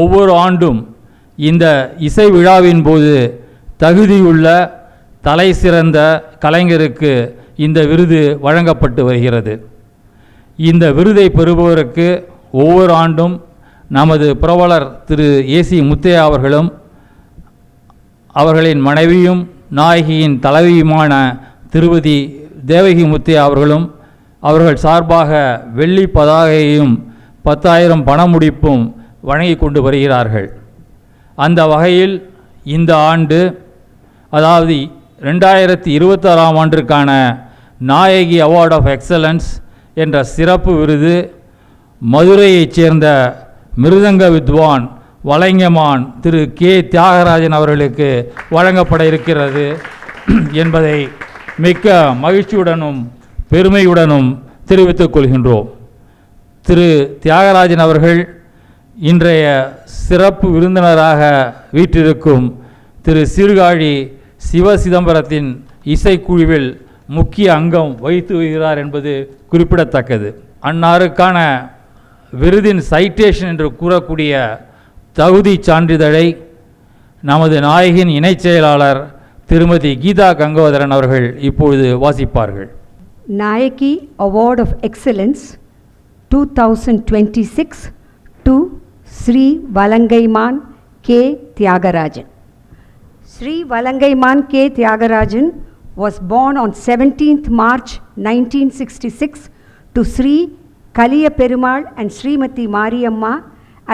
ஒவ்வொரு ஆண்டும் இந்த இசை விழாவின் போது தகுதியுள்ள தலை சிறந்த கலைஞருக்கு இந்த விருது வழங்கப்பட்டு வருகிறது. இந்த விருதை பெறுபவருக்கு ஒவ்வொரு ஆண்டும் நமது புரவலர் திரு ஏசி முத்தையா அவர்களும் அவர்களின் மனைவியும் நாயகியின் தலைவியுமான திருமதி தேவகி முத்தையா அவர்களும் அவர்கள் சார்பாக வெள்ளி பதாகையையும் 10,000 பணமுடிப்பும் வழங்கி கொண்டு வருகிறார்கள். அந்த வகையில் இந்த ஆண்டு, அதாவது 2026ஆம் ஆண்டிற்கான நாயகி அவார்ட் ஆஃப் எக்ஸலன்ஸ் என்ற சிறப்பு விருது மதுரையைச் சேர்ந்த மிருதங்க வித்வான் வலைஞமான் திரு கே தியாகராஜன் அவர்களுக்கு வழங்கப்பட இருக்கிறது என்பதை மிக்க மகிழ்ச்சியுடனும் பெருமையுடனும் தெரிவித்துக் கொள்கின்றோம். திரு தியாகராஜன் அவர்கள் இன்றைய சிறப்பு விருந்தினராக வீற்றிருக்கும் திரு சீர்காழி சிவ சிதம்பரத்தின் இசைக்குழுவில் முக்கிய அங்கம் வகித்து வருகிறார் என்பது குறிப்பிடத்தக்கது. அன்னாருக்கான விருதின் சைட்டேஷன் என்று கூறக்கூடிய தகுதி சான்றிதழை நமது நாயகியின் இணைச் செயலாளர் திருமதி கீதா கங்கோதரன் அவர்கள் இப்பொழுது வாசிப்பார்கள். Nayaki Award of Excellence 2026 to Sri Valangaiman K. Tyagarajan. Sri Valangaiman K. Tyagarajan was born on 17th March 1966 to Sri Kaliya Perumal and Srimati Mariamma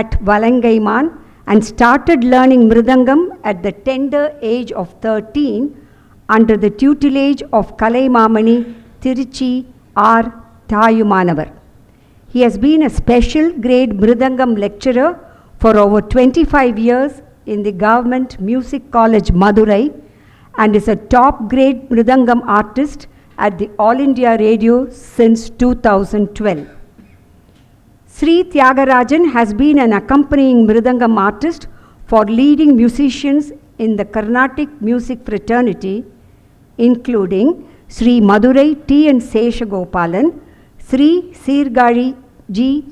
at Valangaiman and started learning Mridangam at the tender age of 13 under the tutelage of Kalai Mamani Tiruchi R. Thayumanavar. He has been a special grade Mridangam lecturer for over 25 years in the Government Music College Madurai and is a top grade Mridangam artist at the All India Radio since 2012. Sri Tyagarajan has been an accompanying Mridangam artist for leading musicians in the Carnatic music fraternity, including Sri Madurai T. N. Seshagopalan, Sri Sirgali G.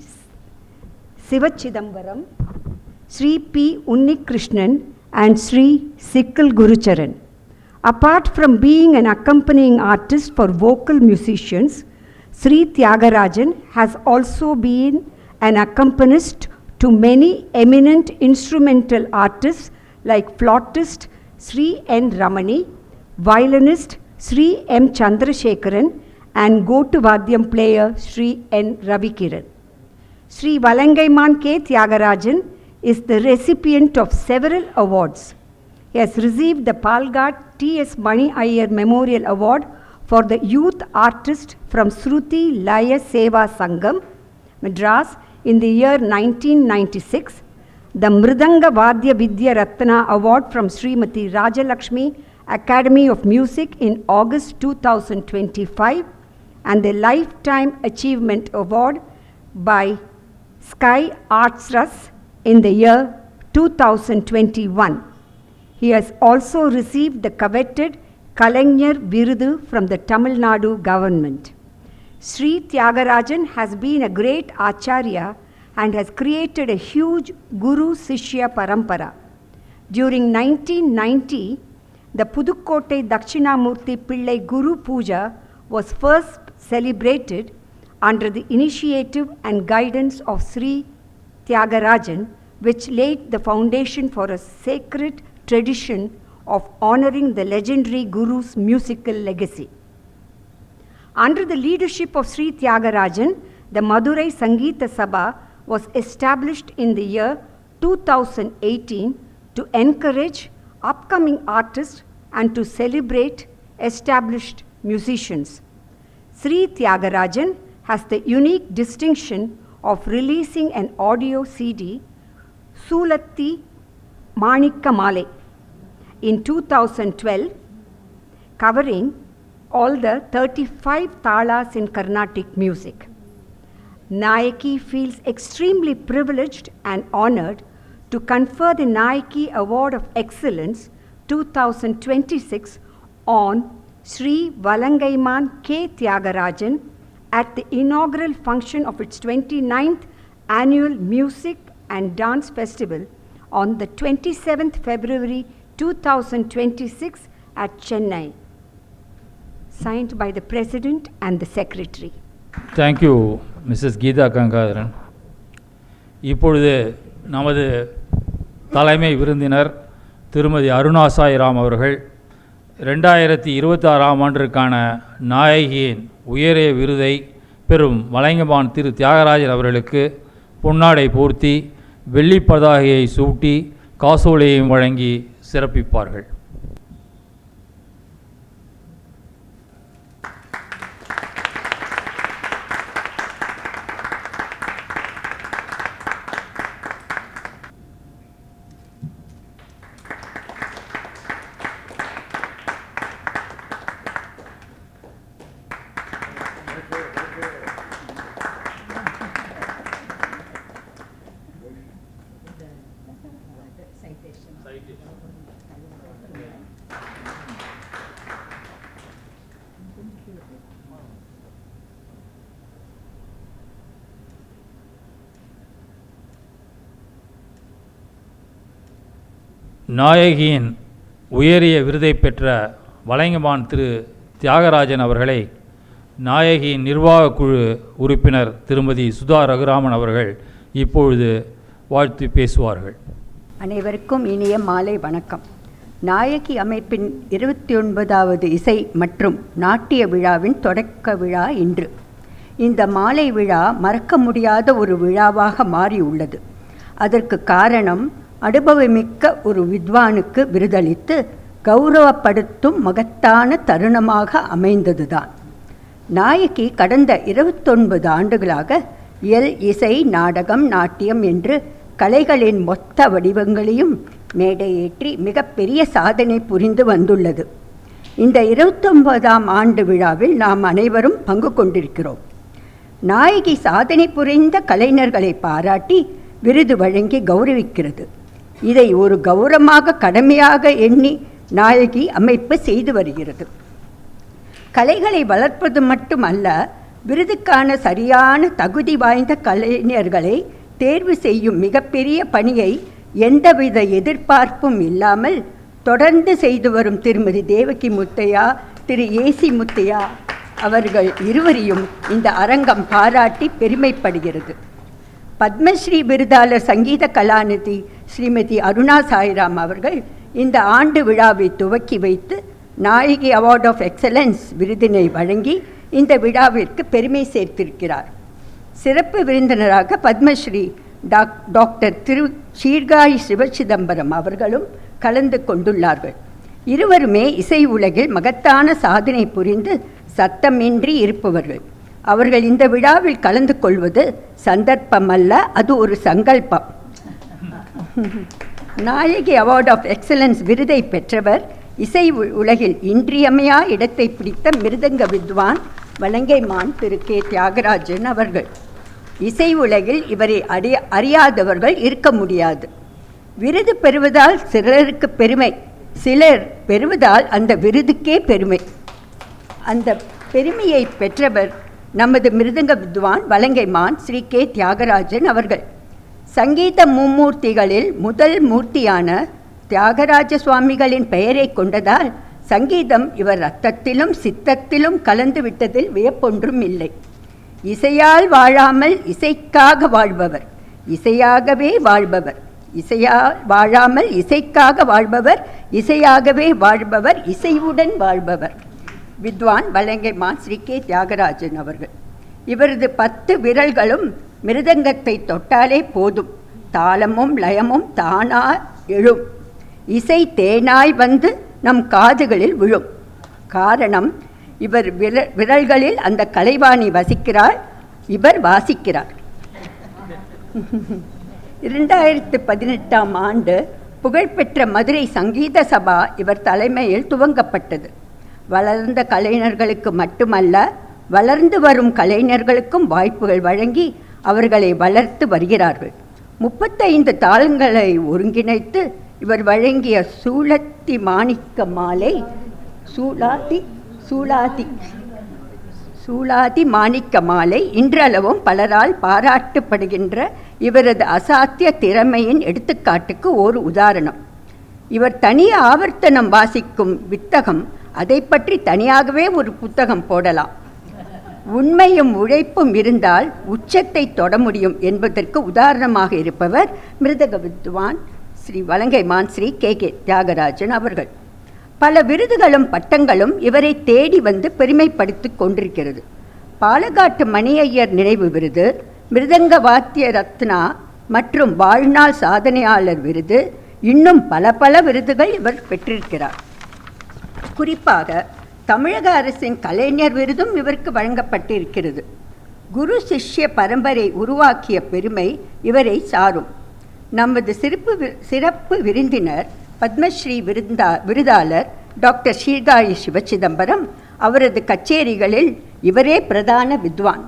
Sivachidambaram, Sri P. Unnikrishnan and Sri Sikkal Gurucharan. Apart from being an accompanying artist for vocal musicians, Sri Tyagarajan has also been an accompanist to many eminent instrumental artists like flautist Sri N. Ramani, violinist Sri M. Chandrasekharan and Gotuvadyam player Sri N. Ravikiran. Sri Valangaiman K. Tyagarajan is the recipient of several awards. He has received the Palghat T.S. Mani Iyer Memorial Award for the Youth Artist from Sruti Laya Seva Sangam, Madras in the year 1996, the Mridanga Vadya Vidya Ratna Award from Srimati Rajalakshmi Academy of Music in August 2025, and the Lifetime Achievement Award by Sky Arts Rus in the year 2021. He has also received the coveted Kalaignyer Virudu from the Tamil Nadu government. Sri Tyagarajan has been a great acharya and has created a huge Guru Sishya Parampara. During 1990, the Pudukkottai Dakshinamurthy Pillai Guru Puja was first celebrated under the initiative and guidance of Sri Tyagarajan, which laid the foundation for a sacred tradition of honoring the legendary Guru's musical legacy. Under the leadership of Sri Tyagarajan, the Madurai Sangeeta Sabha was established in the year 2018 to encourage upcoming artists and to celebrate established musicians. Sri Tyagarajan has the unique distinction of releasing an audio CD, Sulatti Manikka Male, in 2012, covering all the 35 talas in Carnatic music. Nayaki feels extremely privileged and honored to confer the Nayaki Award of Excellence 2026 on Sri Valangaiman K. Tyagarajan at the inaugural function of its 29th Annual Music and Dance Festival on the 27th February 2026 at Chennai. Signed by the President and the Secretary. Thank you, Mrs. Geeta Gangadharan. இப்பொழுது நமது தலைமை விருந்தினர் திருமதி அருணா சாய்ராம் அவர்கள் 2026ஆம் ஆண்டிற்கான நாயகியின் உயரிய விருதை பெறும் வலைங்கமான் திரு தியாகராஜன் அவர்களுக்கு பொன்னாடை போர்த்தி வெள்ளி பதாகையை சூட்டி காசோலையையும் வழங்கி சிறப்பிப்பார்கள். நாயகியின் உயரிய விருதை பெற்ற வலைங்கமான் திரு தியாகராஜன் அவர்களை நாயகியின் நிர்வாக குழு உறுப்பினர் திருமதி சுதா ரகுராமன் அவர்கள் இப்பொழுது வாழ்த்து பேசுவார்கள். அனைவருக்கும் இனிய மாலை வணக்கம். நாயகி அமைப்பின் 29வது இசை மற்றும் நாட்டிய விழாவின் தொடக்க விழா இன்று. இந்த மாலை விழா மறக்க முடியாத ஒரு விழாவாக மாறியுள்ளது. அதற்கு காரணம் அனுபவமிக்க ஒரு வித்வானுக்கு விருதளித்து கௌரவப்படுத்தும் மகத்தான தருணமாக அமைந்ததுதான். நாயகி கடந்த 29 ஆண்டுகளாக இசை, நாடகம், நாட்டியம் என்று கலைகளின் மொத்த வடிவங்களையும் மேடையேற்றி மிகப்பெரிய சாதனை புரிந்து வந்துள்ளது. இந்த 29ஆம் ஆண்டு விழாவில் நாம் அனைவரும் பங்கு கொண்டிருக்கிறோம். நாயகி சாதனை புரிந்த கலைஞர்களை பாராட்டி விருது வழங்கி கௌரவிக்கிறது. இதை ஒரு கௌரவமாக கடமையாக எண்ணி நாயகி அமைப்பு செய்து வருகிறது. கலைகளை வளர்ப்பது மட்டுமல்ல, விருதுக்கான சரியான தகுதி வாய்ந்த கலைஞர்களை தேர்வு செய்யும் மிகப்பெரிய பணியை எந்தவித எதிர்பார்ப்பும் இல்லாமல் தொடர்ந்து செய்து வரும் திருமதி தேவகி முத்தையா, திரு ஏசி முத்தையா அவர்கள் இருவரையும் இந்த அரங்கம் பாராட்டி பெருமைப்படுகிறது. பத்மஸ்ரீ விருதாளர் சங்கீத கலாநிதி ஸ்ரீமதி அருணா சாய்ராம் அவர்கள் இந்த ஆண்டு விழாவை துவக்கி வைத்து நாயகி அவார்ட் ஆஃப் எக்ஸலன்ஸ் விருதினை வழங்கி இந்த விழாவிற்கு பெருமை சேர்த்திருக்கிறார். சிறப்பு விருந்தினராக பத்மஸ்ரீ டாக்டர் திரு சீர்காழி சிவசிதம்பரம் அவர்களும் கலந்து கொண்டுள்ளார்கள். இருவருமே இசை உலகில் மகத்தான சாதனை புரிந்து சத்தமின்றி இருப்பவர்கள். அவர்கள் இந்த விழாவில் கலந்து கொள்வது சந்தர்ப்பமல்ல, அது ஒரு சங்கல்பம். நாயகி அவார்ட் ஆஃப் எக்ஸலன்ஸ் விருதை பெற்றவர் இசை உலகில் இன்றியமையா இடத்தை பிடித்த மிருதங்க வித்வான் வலங்கைமான் திரு கே தியாகராஜன் அவர்கள். இசை உலகில் இவரை அறியாதவர்கள் இருக்க முடியாது. விருது பெறுவதால் சிலருக்கு பெருமை, சிலர் பெறுவதால் அந்த விருதுக்கே பெருமை. அந்த பெருமையை பெற்றவர் நமது மிருதங்க வித்வான் வலங்கைமான் ஸ்ரீ கே தியாகராஜன் அவர்கள். சங்கீத மும்மூர்த்திகளில் முதல் மூர்த்தியான தியாகராஜ சுவாமிகளின் பெயரை கொண்டதால் சங்கீதம் இவர் ரத்தத்திலும் சித்தத்திலும் கலந்து விட்டதில் வியப்பொன்றும் இல்லை. இசையால் வாழாமல் இசைக்காக வாழ்பவர், இசையாகவே வாழ்பவர், இசையால் வாழாமல் இசைக்காக வாழ்பவர், இசையாகவே வாழ்பவர், இசைவுடன் வாழ்பவர் வித்வான் வலங்கைமான் ஸ்ரீ கே தியாகராஜன் அவர்கள். இவரது 10 விரல்களும் மிருதங்கத்தை தொட்டாலே போதும், தாளமும் லயமும் தானா எழும். இசை தேனாய் வந்து நம் காதுகளில் விழும். காரணம், இவர் விரல்களில் அந்த கலைவாணி வசிக்கிறார், இவர் வாசிக்கிறார். 2018ஆம் ஆண்டு புகழ்பெற்ற மதுரை சங்கீத சபா இவர் தலைமையில் துவங்கப்பட்டது. வளர்ந்த கலைஞர்களுக்கு மட்டுமல்ல, வளர்ந்து வரும் கலைஞர்களுக்கும் வாய்ப்புகள் வழங்கி அவர்களை வளர்த்து வருகிறார்கள். 35 தாளங்களை ஒருங்கிணைத்து இவர் வழங்கிய சூளத்தி மாணிக்க மாலை, சூளாத்தி சூளாதி மாணிக்க மாலை இன்றளவும் பலரால் பாராட்டப்படுகின்ற இவரது அசாத்திய திறமையின் எடுத்துக்காட்டுக்கு ஓர் உதாரணம். இவர் தனிய ஆவர்த்தனம் வாசிக்கும் வித்தகம், அதை பற்றி தனியாகவே ஒரு புத்தகம் போடலாம். உண்மையும் உழைப்பும் இருந்தால் உச்சத்தை தொட முடியும் என்பதற்கு உதாரணமாக இருப்பவர் மிருதக வித்வான் ஸ்ரீ வலங்கைமான் ஸ்ரீ கே தியாகராஜன் அவர்கள். பல விருதுகளும் பட்டங்களும் இவரை தேடி வந்து பெருமைப்படுத்திக் கொண்டிருக்கிறது. பாலக்காட்டு மணியையர் நினைவு விருது, மிருதங்க வாத்திய ரத்னா மற்றும் வாழ்நாள் சாதனையாளர் விருது, இன்னும் பல விருதுகள் இவர் பெற்றிருக்கிறார். குறிப்பாக தமிழக அரசின் கலைஞர் விருதும் இவருக்கு வழங்கப்பட்டு இருக்கிறது. குரு சிஷ்ய பரம்பரை உருவாக்கிய பெருமை இவரை சாரும். நமது சிறப்பு விருந்தினர் பத்மஸ்ரீ விருதாளர் டாக்டர் சீர்காழி சிவச்சிதம்பரம் அவரது கச்சேரிகளில் இவரே பிரதான வித்வான்.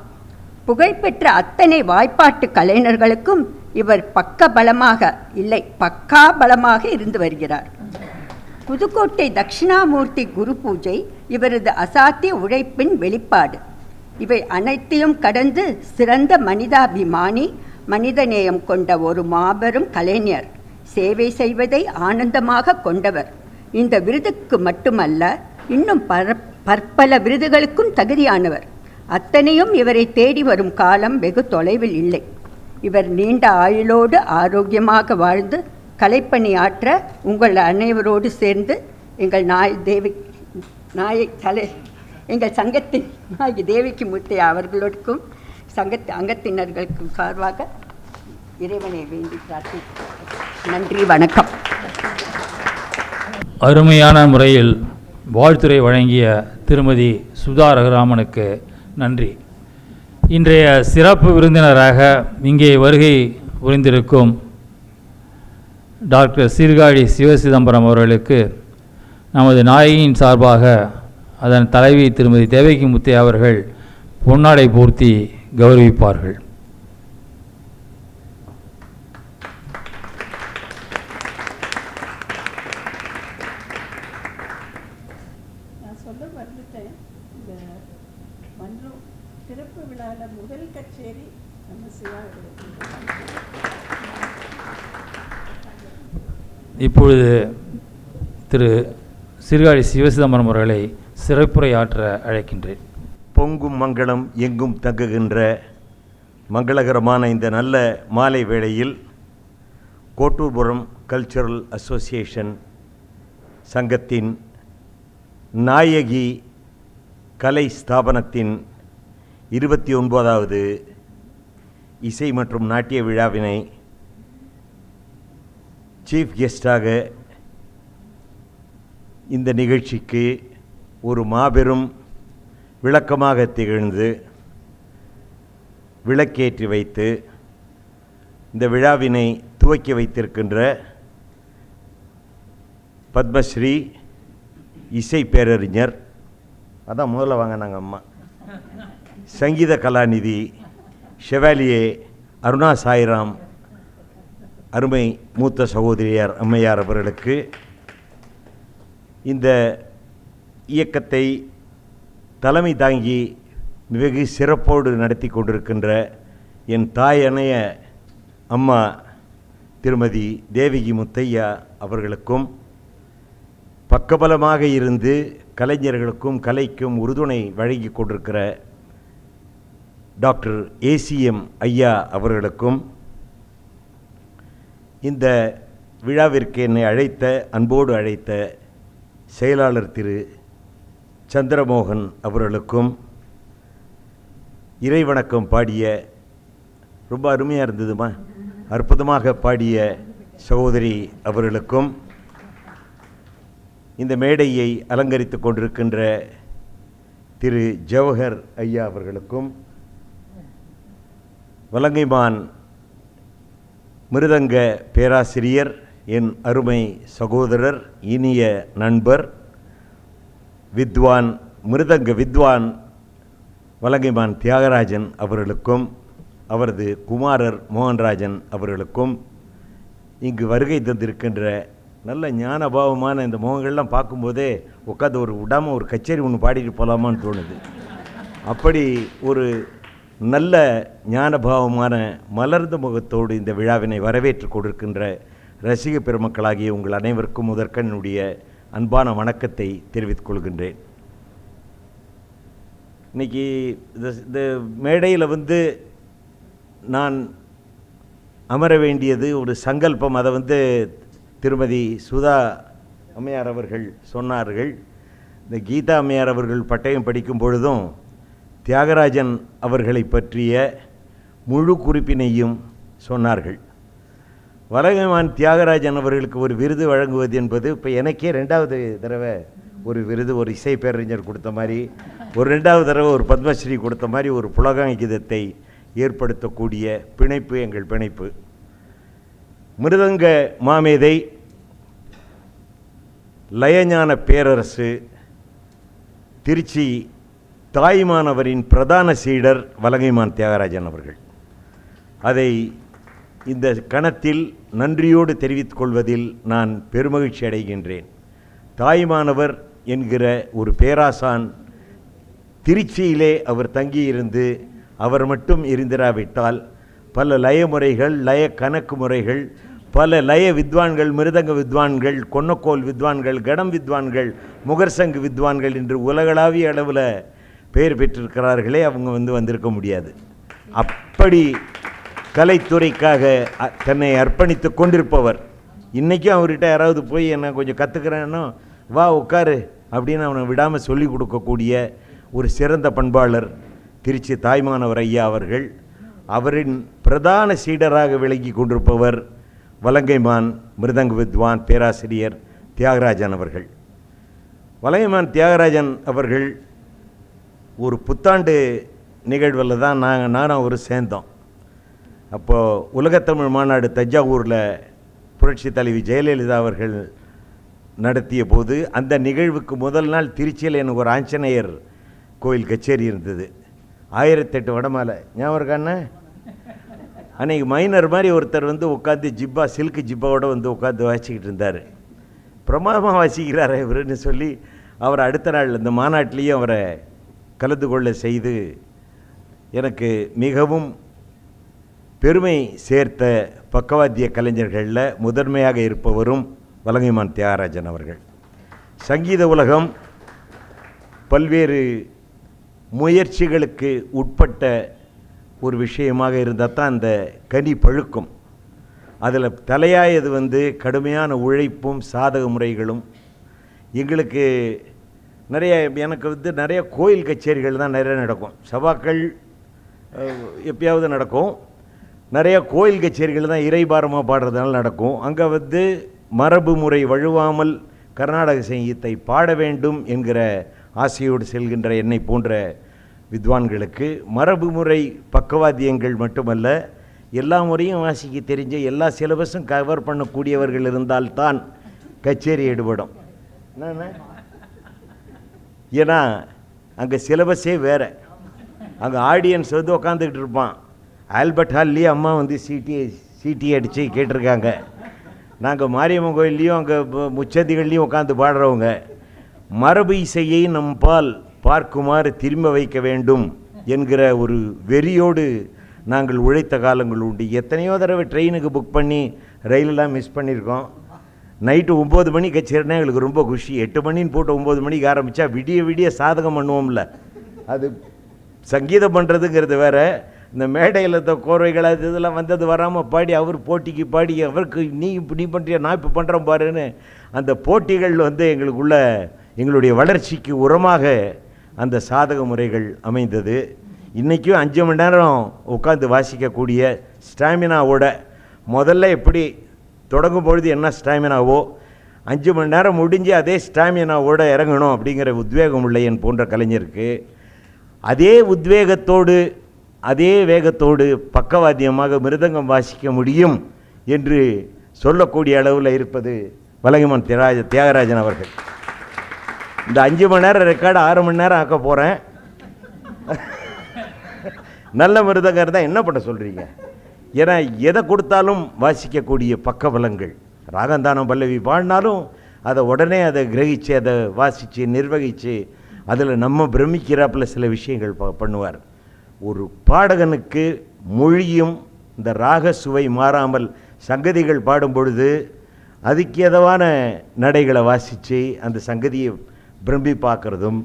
புகழ்பெற்ற அத்தனை வாய்ப்பாட்டு கலைஞர்களுக்கும் இவர் பக்கா பலமாக இருந்து வருகிறார். புதுக்கோட்டை தட்சிணாமூர்த்தி குரு பூஜை இவரது அசாத்திய உழைப்பின் வெளிப்பாடு. இவை அனைத்தையும் கடந்து சிறந்த மனிதாபிமானி, மனிதநேயம் கொண்ட ஒரு மாபெரும் கலைஞர், சேவை செய்வதை ஆனந்தமாக கொண்டவர். இந்த விருதுக்கு மட்டுமல்ல, இன்னும் பற்பல விருதுகளுக்கும் தகுதியானவர். அத்தனையும் இவரை தேடி வரும் காலம் வெகு தொலைவில் இல்லை. இவர் நீண்ட ஆயுளோடு ஆரோக்கியமாக வாழ்ந்து கலைப்பணியாற்ற உங்கள் அனைவரோடு சேர்ந்து எங்கள் சங்கத்தின் நாயகி தேவிக்கு முத்தையா அவர்களுக்கும் அங்கத்தினர்களுக்கும் சார்பாக இறைவனை வேண்டி பிரார்த்திக்கிறேன். நன்றி, வணக்கம். அருமையான முறையில் வாழ்த்துரை வழங்கிய திருமதி சுதா ரகுராமனுக்கு நன்றி. இன்றைய சிறப்பு விருந்தினராக இங்கே வருகை புரிந்திருக்கும் டாக்டர் சீர்காழி சிவசிதம்பரம் அவர்களுக்கு நமது நாயகியின் சார்பாக அதன் தலைவி திருமதி தேவகி முத்தையா அவர்கள் பொன்னாடை போர்த்தி கௌரவிப்பார்கள். இப்பொழுது திரு சீர்காழி சிவசிதம்பரம் அவர்களை சிறப்புரையாற்ற அழைக்கின்றேன். பொங்கும் மங்களம் எங்கும் தங்குகின்ற மங்களகரமான இந்த நல்ல மாலை வேளையில் கோட்டூர்புரம் கல்ச்சுரல் அசோசியேஷன் சங்கத்தின் நாயகி கலை ஸ்தாபனத்தின் 29வது இசை மற்றும் நாட்டிய விழாவினை சீஃப் கெஸ்டாக இந்த நிகழ்ச்சிக்கு ஒரு மாபெரும் விளக்கமாக திகழ்ந்து விளக்கேற்றி வைத்து இந்த விழாவினை துவக்கி வைத்திருக்கின்ற பத்மஸ்ரீ இசை பேரறிஞர், அதான் முதல்ல வாங்கினாங்க அம்மா, சங்கீத கலாநிதி ஷெவாலியே அருணா சாய்ராம் அருமை மூத்த சகோதரியார் அம்மையார் அவர்களுக்கு, இந்த இயக்கத்தை தலைமை தாங்கி வெகு சிறப்போடு நடத்தி கொண்டிருக்கின்ற என் தாயணைய அம்மா திருமதி தேவகி முத்தையா அவர்களுக்கும், பக்கபலமாக இருந்து கலைஞர்களுக்கும் கலைக்கும் உறுதுணை வழங்கி கொண்டிருக்கிற டாக்டர் ஏசிஎம் ஐயா அவர்களுக்கும், இந்த விழாவிற்கு என்னை அன்போடு அழைத்த செயலாளர் திரு சந்திரமோகன் அவர்களுக்கும், இறைவணக்கம் பாடிய, ரொம்ப அருமையாக இருந்ததுமா, அற்புதமாக பாடிய சகோதரி அவர்களுக்கும், இந்த மேடையை அலங்கரித்து கொண்டிருக்கின்ற திரு ஜவஹர் ஐயா அவர்களுக்கும், வலங்கைமான் மிருதங்க பேராசிரியர், என் அருமை சகோதரர், இனிய நண்பர், மிருதங்க வித்வான் வலங்கைமான் தியாகராஜன் அவர்களுக்கும், அவரது குமாரர் மோகன்ராஜன் அவர்களுக்கும், இங்கு வருகை தந்திருக்கின்ற நல்ல ஞானபாவமான இந்த முகங்கள்லாம் பார்க்கும்போதே உட்காந்து ஒரு விடாமல் ஒரு கச்சேரி ஒன்று பாடிட்டு போகலாமான்னு தோணுது. அப்படி ஒரு நல்ல ஞானபாவமான மலர்ந்த முகத்தோடு இந்த விழாவினை வரவேற்று கொடுக்கின்ற ரசிக பெருமக்களாகிய உங்கள் அனைவருக்கும் முதற்கண்ணுடைய அன்பான வணக்கத்தை தெரிவித்துக் கொள்கின்றேன். இன்றைக்கி இந்த மேடையில் வந்து நான் அமர வேண்டியது ஒரு சங்கல்பம். அதை திருமதி சுதா அம்மையார் அவர்கள் சொன்னார்கள். இந்த கீதா அம்மையார் அவர்கள் பட்டயம் படிக்கும் பொழுதும் தியாகராஜன் அவர்களை பற்றிய முழு குறிப்பினையும் சொன்னார்கள். வலங்கைமான் தியாகராஜன் அவர்களுக்கு ஒரு விருது வழங்குவது என்பது இப்போ எனக்கே 2வது தடவை ஒரு விருது, ஒரு இசை பேரறிஞர் கொடுத்த மாதிரி, ஒரு 2வது தடவை ஒரு பத்மஸ்ரீ கொடுத்த மாதிரி ஒரு புலகாங்கிதத்தை ஏற்படுத்தக்கூடிய பிணைப்பு எங்கள் பிணைப்பு. மிருதங்க மாமேதை, லயஞான பேரரசு, திருச்சி தாய்மானவரின் பிரதான சீடர் வலங்கைமான் தியாகராஜன் அவர்கள். அதை இந்த கணத்தில் நன்றியோடு தெரிவித்துக் கொள்வதில் நான் பெருமகிழ்ச்சி அடைகின்றேன். தாய்மானவர் என்கிற ஒரு பேராசான் திருச்சியிலே அவர் தங்கியிருந்து அவர் மட்டும் இருந்திராவிட்டால் பல லயமுறைகள், லய கணக்கு முறைகள், பல லய வித்வான்கள், மிருதங்க வித்வான்கள், கொன்னக்கோல் வித்வான்கள், கடம் வித்வான்கள், முகர்சங்கு வித்வான்கள் என்று உலகளாவிய அளவில் பெயர் பெற்றிருக்கிறார்களே, அவங்க வந்திருக்க முடியாது. அப்படி கலைத்துறைக்காக தன்னை அர்ப்பணித்து கொண்டிருப்பவர். இன்றைக்கும் அவர்கிட்ட யாராவது போய் என்ன கொஞ்சம் கற்றுக்கிறேன்னா வா உட்காரு அப்படின்னு அவனை விடாமல் சொல்லிக் கொடுக்கக்கூடிய ஒரு சிறந்த பண்பாளர் திருச்சி தாய்மானவர் ஐயா அவர்கள். அவரின் பிரதான சீடராக விளங்கி கொண்டிருப்பவர் வலங்கைமான் மிருதங்க வித்வான் பேராசிரியர் தியாகராஜன் அவர்கள். வலங்கைமான் தியாகராஜன் அவர்கள் ஒரு புத்தாண்டு நிகழ்வில் தான் நானும் அவர் சேர்ந்தோம். அப்போது உலகத்தமிழ் மாநாடு தஞ்சாவூரில் புரட்சி தலைவி ஜெயலலிதா அவர்கள் நடத்திய போது அந்த நிகழ்வுக்கு முதல் நாள் திருச்சியில் எனக்கு ஒரு ஆஞ்சநேயர் கோயில் கச்சேரி இருந்தது. 1008 வடமாலை ஞாபகம் இருக்காண்ணே? அன்றைக்கி மைனர் மாதிரி ஒருத்தர் உட்காந்து ஜிப்பா, சில்க்கு ஜிப்பாவோடு உட்காந்து வாசிக்கிட்டு இருந்தார். பிரமாதமாக வாசிக்கிறார் இவருன்னு சொல்லி அவரை அடுத்த நாள் இந்த மாநாட்டிலையும் அவரை கலந்து கொள்ள செய்து எனக்கு மிகவும் பெருமை சேர்த்த பக்கவாத்திய கலைஞர்களில் முதன்மையாக இருப்பவரும் வலங்கைமான் தியாகராஜன் அவர்கள். சங்கீத உலகம் பல்வேறு முயற்சிகளுக்கு உட்பட்ட ஒரு விஷயமாக இருந்தால் தான் அந்த கனி பழுக்கும். அதில் தலையாயது கடுமையான உழைப்பும் சாதக முறைகளும். எங்களுக்கு எனக்கு நிறைய கோயில் கச்சேரிகள் தான் நிறைய நடக்கும். சபாக்கள் எப்பயாவது நடக்கும். நிறைய கோயில் கச்சேரிகள் தான் இறைபாரமாக பாடுறதுனால நடக்கும். அங்கே மரபு முறை வழுவாமல் கர்நாடக சங்கீதத்தை பாட வேண்டும் என்கிற ஆசையோடு செல்கின்ற என்னை போன்ற வித்வான்களுக்கு மரபு முறை பக்கவாத்தியங்கள் மட்டுமல்ல, எல்லா முறையும் வாசிக்க தெரிஞ்ச, எல்லா சிலபஸும் கவர் பண்ணக்கூடியவர்கள் இருந்தால்தான் கச்சேரி எடுபடும். ஏன்னா அங்கே சிலபஸே வேறு. அங்கே ஆடியன்ஸ் உட்காந்துக்கிட்டு இருப்பான். ஆல்பர்ட் ஹால்லேயே அம்மா சீட்டி அடித்து கேட்டிருக்காங்க. நாங்கள் மாரியம்மன் கோயில்லையும் அங்கே முச்சந்திகள்லையும் உட்காந்து பாடுறவங்க. மரபு இசையை நம்பால் பார்க்குமாறு திரும்ப வைக்க வேண்டும் என்கிற ஒரு வெறியோடு நாங்கள் உழைத்த காலங்கள் உண்டு. எத்தனையோ தடவை ட்ரெயினுக்கு புக் பண்ணி ரயிலெல்லாம் மிஸ் பண்ணியிருக்கோம். நைட்டு 9 மணிக்கு கச்சேரினா எங்களுக்கு ரொம்ப குஷி. 8 மணின்னு போட்டு 9 மணிக்கு ஆரம்பித்தா விடிய சாதகம் பண்ணுவோம்ல. அது சங்கீதம் பண்ணுறதுங்கிறது வேறு. இந்த மேடையில் இந்த கோர்வைகள் அது இதெல்லாம் வந்தது வராமல் பாடி அவர் போட்டிக்கு பாடி அவருக்கு நீ இப்படி பண்ணுறியா நான் இப்போ பண்ணுறேன் பாருன்னு அந்த போட்டிகள் எங்களுக்குள்ள எங்களுடைய வளர்ச்சிக்கு உரமாக அந்த சாதக முறைகள் அமைந்தது. இன்றைக்கும் 5 மணி நேரம் உட்காந்து வாசிக்கக்கூடிய ஸ்டாமினாவோட, முதல்ல எப்படி தொடங்கும் பொழுது என்ன ஸ்டாமினாவோ 5 மணி நேரம் முடிஞ்சு அதே ஸ்டாமினாவோடு இறங்கணும் அப்படிங்கிற உத்வேகம் உள்ள என் போன்ற கலைஞருக்கு அதே உத்வேகத்தோடு அதே வேகத்தோடு பக்கவாத்தியமாக மிருதங்கம் வாசிக்க முடியும் என்று சொல்லக்கூடிய அளவில் இருப்பது வலங்கைமான் தியாகராஜன் அவர்கள். இந்த 5 மணி நேரம் ரெக்கார்டு 6 மணி நேரம் ஆக்க போகிறேன். நல்ல மிருதங்கர் தான் என்ன பண்ண சொல்கிறீங்க? ஏன்னா எதை கொடுத்தாலும் வாசிக்கக்கூடிய பக்கபலங்கள் ராகந்தானம் பல்லவி பாடினாலும் அதை உடனே அதை கிரகித்து அதை வாசித்து நிர்வகித்து அதில் நம்ம பிரமிக்கிறாப்புல சில விஷயங்கள் பண்ணுவார். ஒரு பாடகனுக்கு மொழியும் இந்த ராக சுவை மாறாமல் சங்கதிகள் பாடும் பொழுது அதுக்கு ஏதவான நடைகளை வாசித்து அந்த சங்கதியை பிரம்பி பார்க்குறதும்,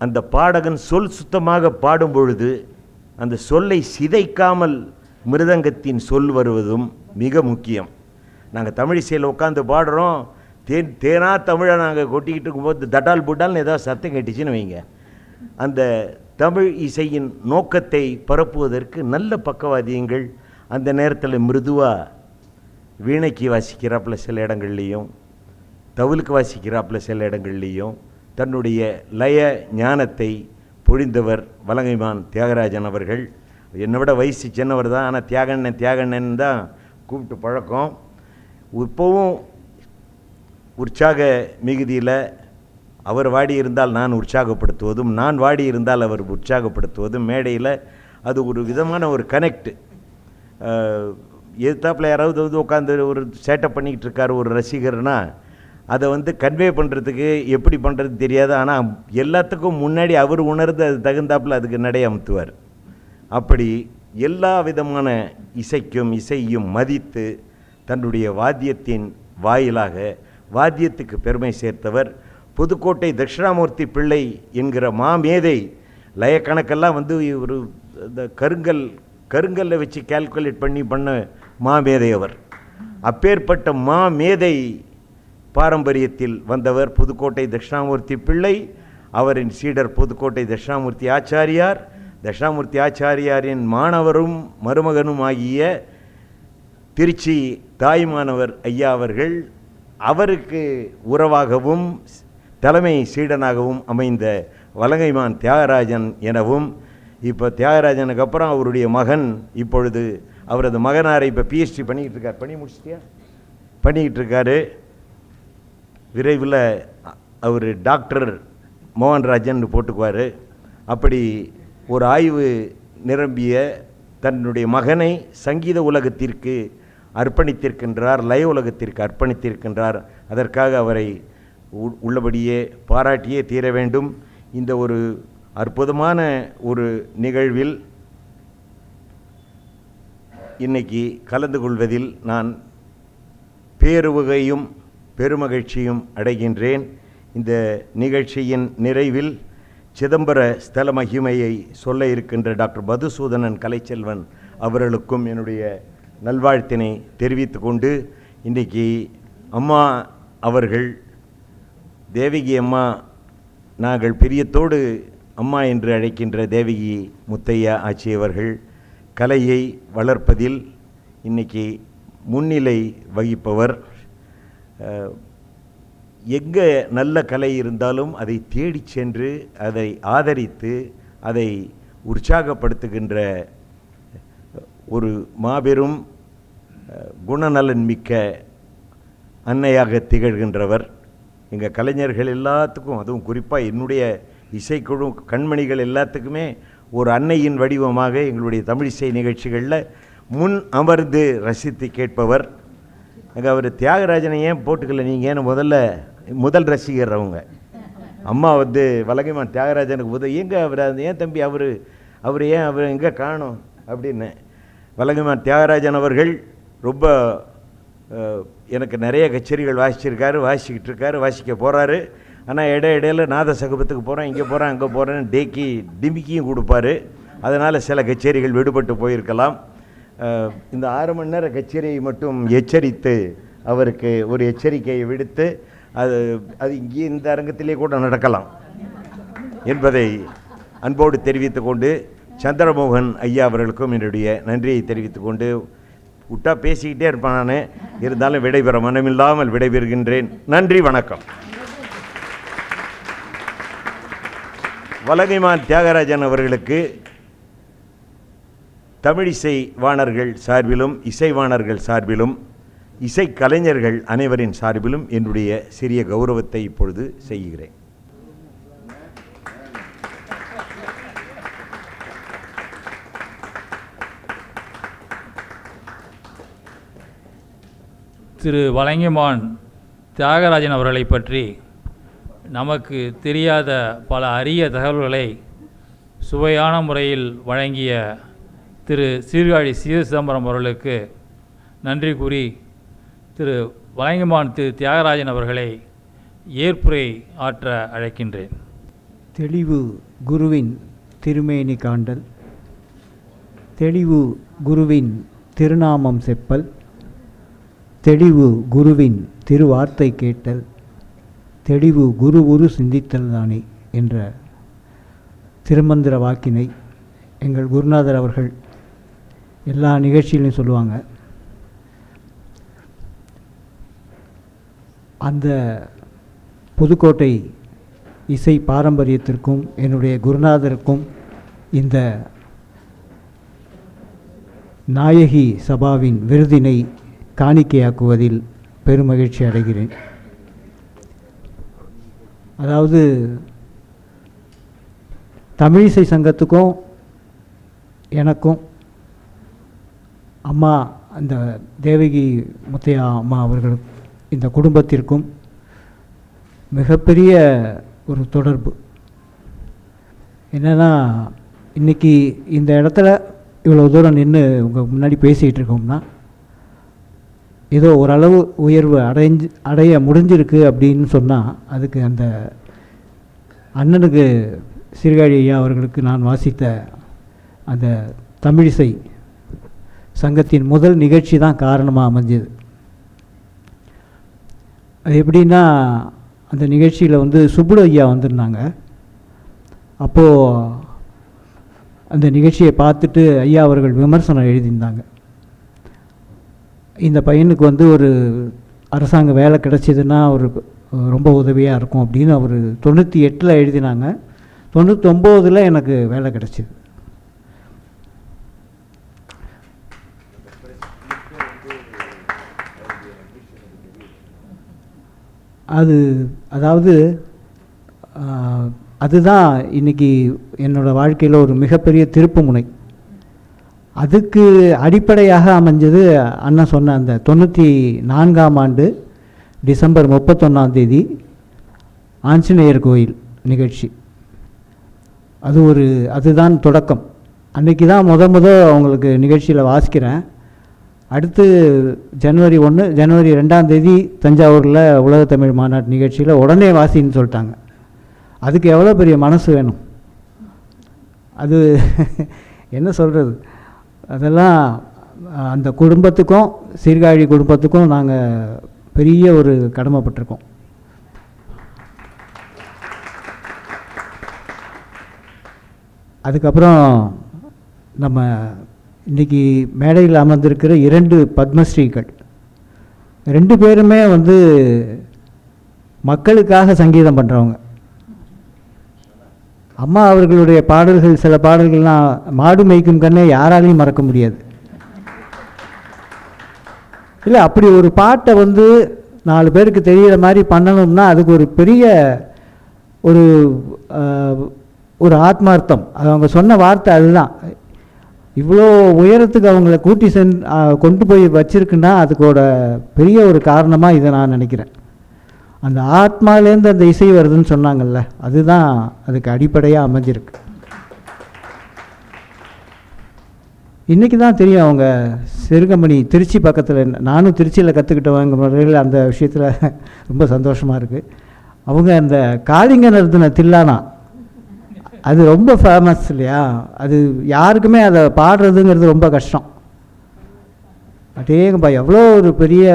அந்த பாடகன் சொல் சுத்தமாக பாடும் பொழுது அந்த சொல்லை சிதைக்காமல் மிருதங்கத்தின் சொல் வருவதும் மிக முக்கியம். நாங்கள் தமிழிசையில் உட்காந்து பாடுறோம், தேனா தமிழை நாங்கள் கொட்டிக்கிட்டு இருக்கும்போது தட்டால் புட்டால்னு ஏதாவது சத்தம் கேட்டுச்சுன்னு வைங்க, அந்த தமிழ் இசையின் நோக்கத்தை பரப்புவதற்கு நல்ல பக்கவாதியங்கள் அந்த நேரத்தில் மிருதுவாக வீணைக்கு வாசிக்கிறாப்புல சில இடங்கள்லேயும், தவுலுக்கு வாசிக்கிறாப்புல சில இடங்கள்லேயும் தன்னுடைய லய ஞானத்தை பொழிந்தவர் வலங்கைமான் தியாகராஜன் அவர்கள். என்னை விட வயசு சின்னவர் தான், ஆனால் தியாகண்ணன் தான் கூப்பிட்டு பழக்கம். இப்போவும் உற்சாக மிகுதியில் அவர் வாடி இருந்தால் நான் உற்சாகப்படுத்துவதும், நான் வாடி இருந்தால் அவர் உற்சாகப்படுத்துவதும், மேடையில் அது ஒரு விதமான ஒரு கனெக்ட். எதிர்த்தாப்பில் யாராவது உட்காந்து ஒரு சேட்டப் பண்ணிக்கிட்டு இருக்கார் ஒரு ரசிகர்னால் அதை கன்வே பண்ணுறதுக்கு எப்படி பண்ணுறது தெரியாது. ஆனால் எல்லாத்துக்கும் முன்னாடி அவர் உணர்ந்து அது தகுந்தாப்பில் அதுக்கு நடை அமுத்துவார். அப்படி எல்லா விதமான இசையும் மதித்து தன்னுடைய வாத்தியத்தின் வாயிலாக வாத்தியத்துக்கு பெருமை சேர்த்தவர் புதுக்கோட்டை தட்சிணாமூர்த்தி பிள்ளை என்கிற மாமேதை. லயக்கணக்கெல்லாம் ஒரு இந்த கருங்கல்ல வச்சு கால்குலேட் பண்ண மாமேதை அவர். அப்பேற்பட்ட மாமேதை பாரம்பரியத்தில் வந்தவர் புதுக்கோட்டை தட்சிணாமூர்த்தி பிள்ளை. அவரின் சீடர் புதுக்கோட்டை தட்சிணாமூர்த்தி ஆச்சாரியார். தட்சிணாமூர்த்தி ஆச்சாரியாரின் மாணவரும் மருமகனும் ஆகிய திருச்சி தாய்மானவர் ஐயா அவர்கள் அவருக்கு உறவாகவும் தலைமை சீடனாகவும் அமைந்த வலங்கைமான் தியாகராஜன் எனவும், இப்போ தியாகராஜனுக்கு அப்புறம் அவருடைய மகன், இப்பொழுது அவரது மகனாரை இப்போ பிஹெச்டி பண்ணிக்கிட்டு இருக்கார். பண்ணிக்கிட்டு இருக்காரு. விரைவில் அவர் டாக்டர் மோகன்ராஜன் போட்டுக்குவார். அப்படி ஒரு ஆய்வு நிரம்பிய தன்னுடைய மகனை சங்கீத உலகத்திற்கு அர்ப்பணித்திருக்கின்றார், லய உலகத்திற்கு அர்ப்பணித்திருக்கின்றார். அதற்காக அவரை உள்ளபடியே பாராட்டியே தீர வேண்டும். இந்த ஒரு அற்புதமான ஒரு நிகழ்வில் இன்னைக்கு கலந்து கொள்வதில் நான் பேருவகையும் பெருமகிழ்ச்சியும் அடைகின்றேன். இந்த நிகழ்ச்சியின் நிறைவில் சிதம்பர ஸ்தல மகிமையை சொல்ல இருக்கின்ற டாக்டர் மதுசூதனன் கலைச்செல்வன் அவர்களுக்கும் என்னுடைய நல்வாழ்த்தினை தெரிவித்து கொண்டு, இன்றைக்கி அம்மா அவர்கள், தேவகி அம்மா, நாங்கள் பிரியத்தோடு அம்மா என்று அழைக்கின்ற தேவகி முத்தையா ஆட்சியவர்கள் கலையை வளர்ப்பதில் இன்றைக்கி முன்னிலை வகிப்பவர். எங்கே நல்ல கலை இருந்தாலும் அதை தேடி சென்று அதை ஆதரித்து அதை உற்சாகப்படுத்துகின்ற ஒரு மாபெரும் குணநலன் மிக்க அன்னையாக திகழ்கின்றவர். எங்கள் கலைஞர்கள் எல்லாத்துக்கும், அதுவும் குறிப்பாக என்னுடைய இசைக்குழு கண்மணிகள் எல்லாத்துக்குமே ஒரு அன்னையின் வடிவமாக எங்களுடைய தமிழிசை நிகழ்ச்சிகளில் முன் அமர்ந்து ரசித்து கேட்பவர். அங்கே அவர் தியாகராஜனை ஏன் போட்டுக்கல நீங்கள்? ஏன்னு முதல் ரசிகர் அவங்க. அம்மா வலங்கைமான் தியாகராஜனுக்கு எங்கே அவர் ஏன் தம்பி அவர் எங்கே காணோம் அப்படின்னு. வலங்கைமான் தியாகராஜன் அவர்கள் ரொம்ப எனக்கு நிறைய கச்சேரிகள் வாசிக்கிட்டு இருக்காரு, வாசிக்க போகிறாரு. ஆனால் இடையில நாத சகபத்துக்கு போகிறேன், இங்கே போகிறேன், அங்கே போகிறேன்னு டிமிக்கியும் கொடுப்பார். அதனால் சில கச்சேரிகள் விடுபட்டு போயிருக்கலாம். இந்த 6 மணி நேர கச்சேரியை மட்டும் எச்சரித்து அவருக்கு ஒரு எச்சரிக்கையை விடுத்து அது இங்கே இந்த அரங்கத்திலே கூட நடக்கலாம் என்பதை அன்போடு தெரிவித்து கொண்டு, சந்திரமோகன் ஐயா அவர்களுக்கும் என்னுடைய நன்றியை தெரிவித்து கொண்டு, விட்டா பேசிக்கிட்டே இருப்பேன் நான், இருந்தாலும் விடைபெற மனமில்லாமல் விடைபெறுகின்றேன். நன்றி, வணக்கம். வலங்கைமான் தியாகராஜன் அவர்களுக்கு தமிழிசை வாணர்கள் சார்பிலும் இசைவாணர்கள் சார்பிலும் இசைக்கலைஞர்கள் அனைவரின் சார்பிலும் என்னுடைய சிறிய கௌரவத்தை இப்பொழுது செய்கிறேன். திரு வலங்கைமான் தியாகராஜன் அவர்களை பற்றி நமக்கு தெரியாத பல அரிய தகவல்களை சுவையான முறையில் வழங்கிய திரு சீர்காழி சிதம்பரம் அவர்களுக்கு நன்றி கூறி திரு வலங்கைமான் திரு தியாகராஜன் அவர்களை ஏற்புரை ஆற்ற அழைக்கின்றேன். தெளிவு குருவின் திருமேனி காண்டல், தெளிவு குருவின் திருநாமம் செப்பல், தெளிவு குருவின் திருவார்த்தை கேட்டல், தெளிவு குரு உரு சிந்தித்தல் தானே என்ற திருமந்திர வாக்கினை எங்கள் குருநாதர் அவர்கள் எல்லா நிகழ்ச்சியிலையும் சொல்லுவாங்க. அந்த புதுக்கோட்டை இசை பாரம்பரியத்திற்கும் என்னுடைய குருநாதருக்கும் இந்த நாயகி சபாவின் விருதினை காணிக்கையாக்குவதில் பெருமகிழ்ச்சி அடைகிறேன். அதாவது தமிழிசை சங்கத்துக்கும் எனக்கும் அம்மா அந்த தேவகி முத்தையா அம்மா அவர்கள் இந்த குடும்பத்திற்கும் மிகப்பெரிய ஒரு தொடர்பு. என்னென்னா, இன்றைக்கி இந்த இடத்துல இவ்வளோ தூரம் நின்று உங்கள் முன்னாடி பேசிகிட்டு இருக்கோம்னா ஏதோ ஓரளவு உயர்வு அடைய முடிஞ்சிருக்கு அப்படின்னு சொன்னால் அதுக்கு அந்த அண்ணனுக்கு சீர்காழி ஐயா அவர்களுக்கு நான் வாசித்த அந்த தமிழிசை சங்கத்தின் முதல் நிகழ்ச்சி தான் காரணமாக அமைஞ்சது. அது எப்படின்னா, அந்த நிகழ்ச்சியில் வந்து சுப்புடு ஐயா வந்திருந்தாங்க. அப்போது அந்த நிகழ்ச்சியை பார்த்துட்டு ஐயா அவர்கள் விமர்சனம் எழுதியிருந்தாங்க. இந்த பையனுக்கு வந்து ஒரு அரசாங்க வேலை கிடச்சிதுன்னா ஒரு ரொம்ப உதவியாக இருக்கும் அப்படின்னு அவர் 98 எழுதினாங்க. 99 எனக்கு வேலை கிடச்சிது. அதாவது அதுதான் இன்றைக்கி என்னோடய வாழ்க்கையில் ஒரு மிகப்பெரிய திருப்பு முனை. அதுக்கு அடிப்படையாக அமைஞ்சது அண்ணன் சொன்ன அந்த 94ஆம் ஆண்டு டிசம்பர் 31ஆம் தேதி ஆஞ்சநேயர் கோயில் நிகழ்ச்சி. அதுதான் தொடக்கம். அன்றைக்கி தான் அவங்களுக்கு நிகழ்ச்சியில் வாசிக்கிறேன். அடுத்து ஜனவரி 2ஆம் தேதி தஞ்சாவூரில் உலகத்தமிழ் மாநாட்டு நிகழ்ச்சியில் உடனே வாசின்னு சொல்லிட்டாங்க. அதுக்கு எவ்வளோ பெரிய மனசு வேணும். அது என்ன சொல்கிறது, அதெல்லாம் அந்த குடும்பத்துக்கும் சீர்காழி குடும்பத்துக்கும் நாங்கள் பெரிய ஒரு கடமைப்பட்டிருக்கோம். அதுக்கப்புறம் நம்ம இன்றைக்கி மேடையில் அமர்ந்திருக்கிற 2 பத்மஸ்ரீகள் 2 பேருமே வந்து மக்களுக்காக சங்கீதம் பண்ணுறவங்க. அம்மா அவர்களுடைய பாடல்கள், சில பாடல்கள்லாம் மாடு மேய்க்கும் கண்ணே யாராலையும் மறக்க முடியாது. இல்லை, அப்படி ஒரு பாட்டை வந்து 4 பேருக்கு தெரிகிற மாதிரி பண்ணணும்னா அதுக்கு ஒரு பெரிய ஒரு ஆத்மார்த்தம். அது அவங்க சொன்ன வார்த்தை அதுதான். இவ்வளோ உயரத்துக்கு அவங்கள கூட்டி கொண்டு போய் வச்சிருக்குன்னா அதுக்கோட பெரிய ஒரு காரணமாக இதை நான் நினைக்கிறேன். அந்த ஆத்மாலேருந்து அந்த இசை வருதுன்னு சொன்னாங்கல்ல, அதுதான் அதுக்கு அடிப்படையாக அமைஞ்சிருக்கு. இன்றைக்கி தான் தெரியும் அவங்க சிறுகமணி திருச்சி பக்கத்தில், நானும் திருச்சியில் கற்றுக்கிட்டவங்க முறையில் அந்த விஷயத்தில் ரொம்ப சந்தோஷமாக இருக்குது. அவங்க அந்த காளிங்க நிறுத்தின தில்லானா அது ரொம்ப ஃபேமஸ் இல்லையா? அது யாருக்குமே அதை பாடுறதுங்கிறது ரொம்ப கஷ்டம். அடேங்கப்பா, எவ்வளோ ஒரு பெரிய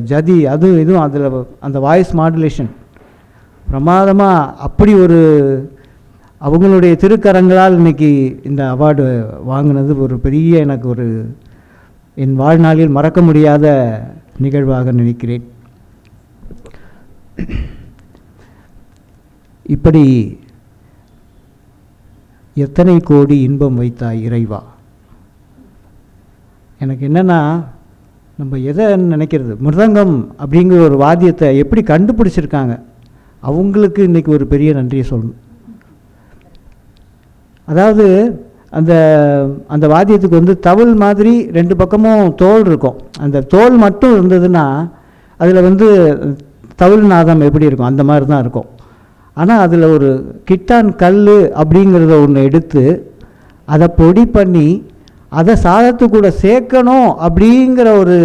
ஜதி, இதுவும் அதில் அந்த வாய்ஸ் மாடுலேஷன் பிரமாதமாக. அப்படி ஒரு அவங்களுடைய திருக்கரங்களால் இன்றைக்கி இந்த அவார்டு வாங்கினது ஒரு பெரிய, எனக்கு என் வாழ்நாளில் மறக்க முடியாத நிகழ்வாக நினைக்கிறேன். இப்படி எத்தனை கோடி இன்பம் வைத்தாய் இறைவா. எனக்கு என்னென்னா, நம்ம எதை நினைக்கிறது, மிருதங்கம் அப்படிங்கிற ஒரு வாத்தியத்தை எப்படி கண்டுபிடிச்சிருக்காங்க, அவங்களுக்கு இன்றைக்கி ஒரு பெரிய நன்றியை சொல்லணும். அதாவது அந்த வாத்தியத்துக்கு வந்து தவில் மாதிரி 2 பக்கமும் தோல் இருக்கும். அந்த தோல் மட்டும் இருந்ததுன்னா அதில் வந்து தவில் நாதம் எப்படி இருக்கும் அந்த மாதிரி தான் இருக்கும். ஆனால் அதில் ஒரு கிட்டான் கல் அப்படிங்கிறத ஒன்று எடுத்து அதை பொடி பண்ணி அதை சாதத்து கூட சேர்க்கணும் அப்படிங்கிற ஒரு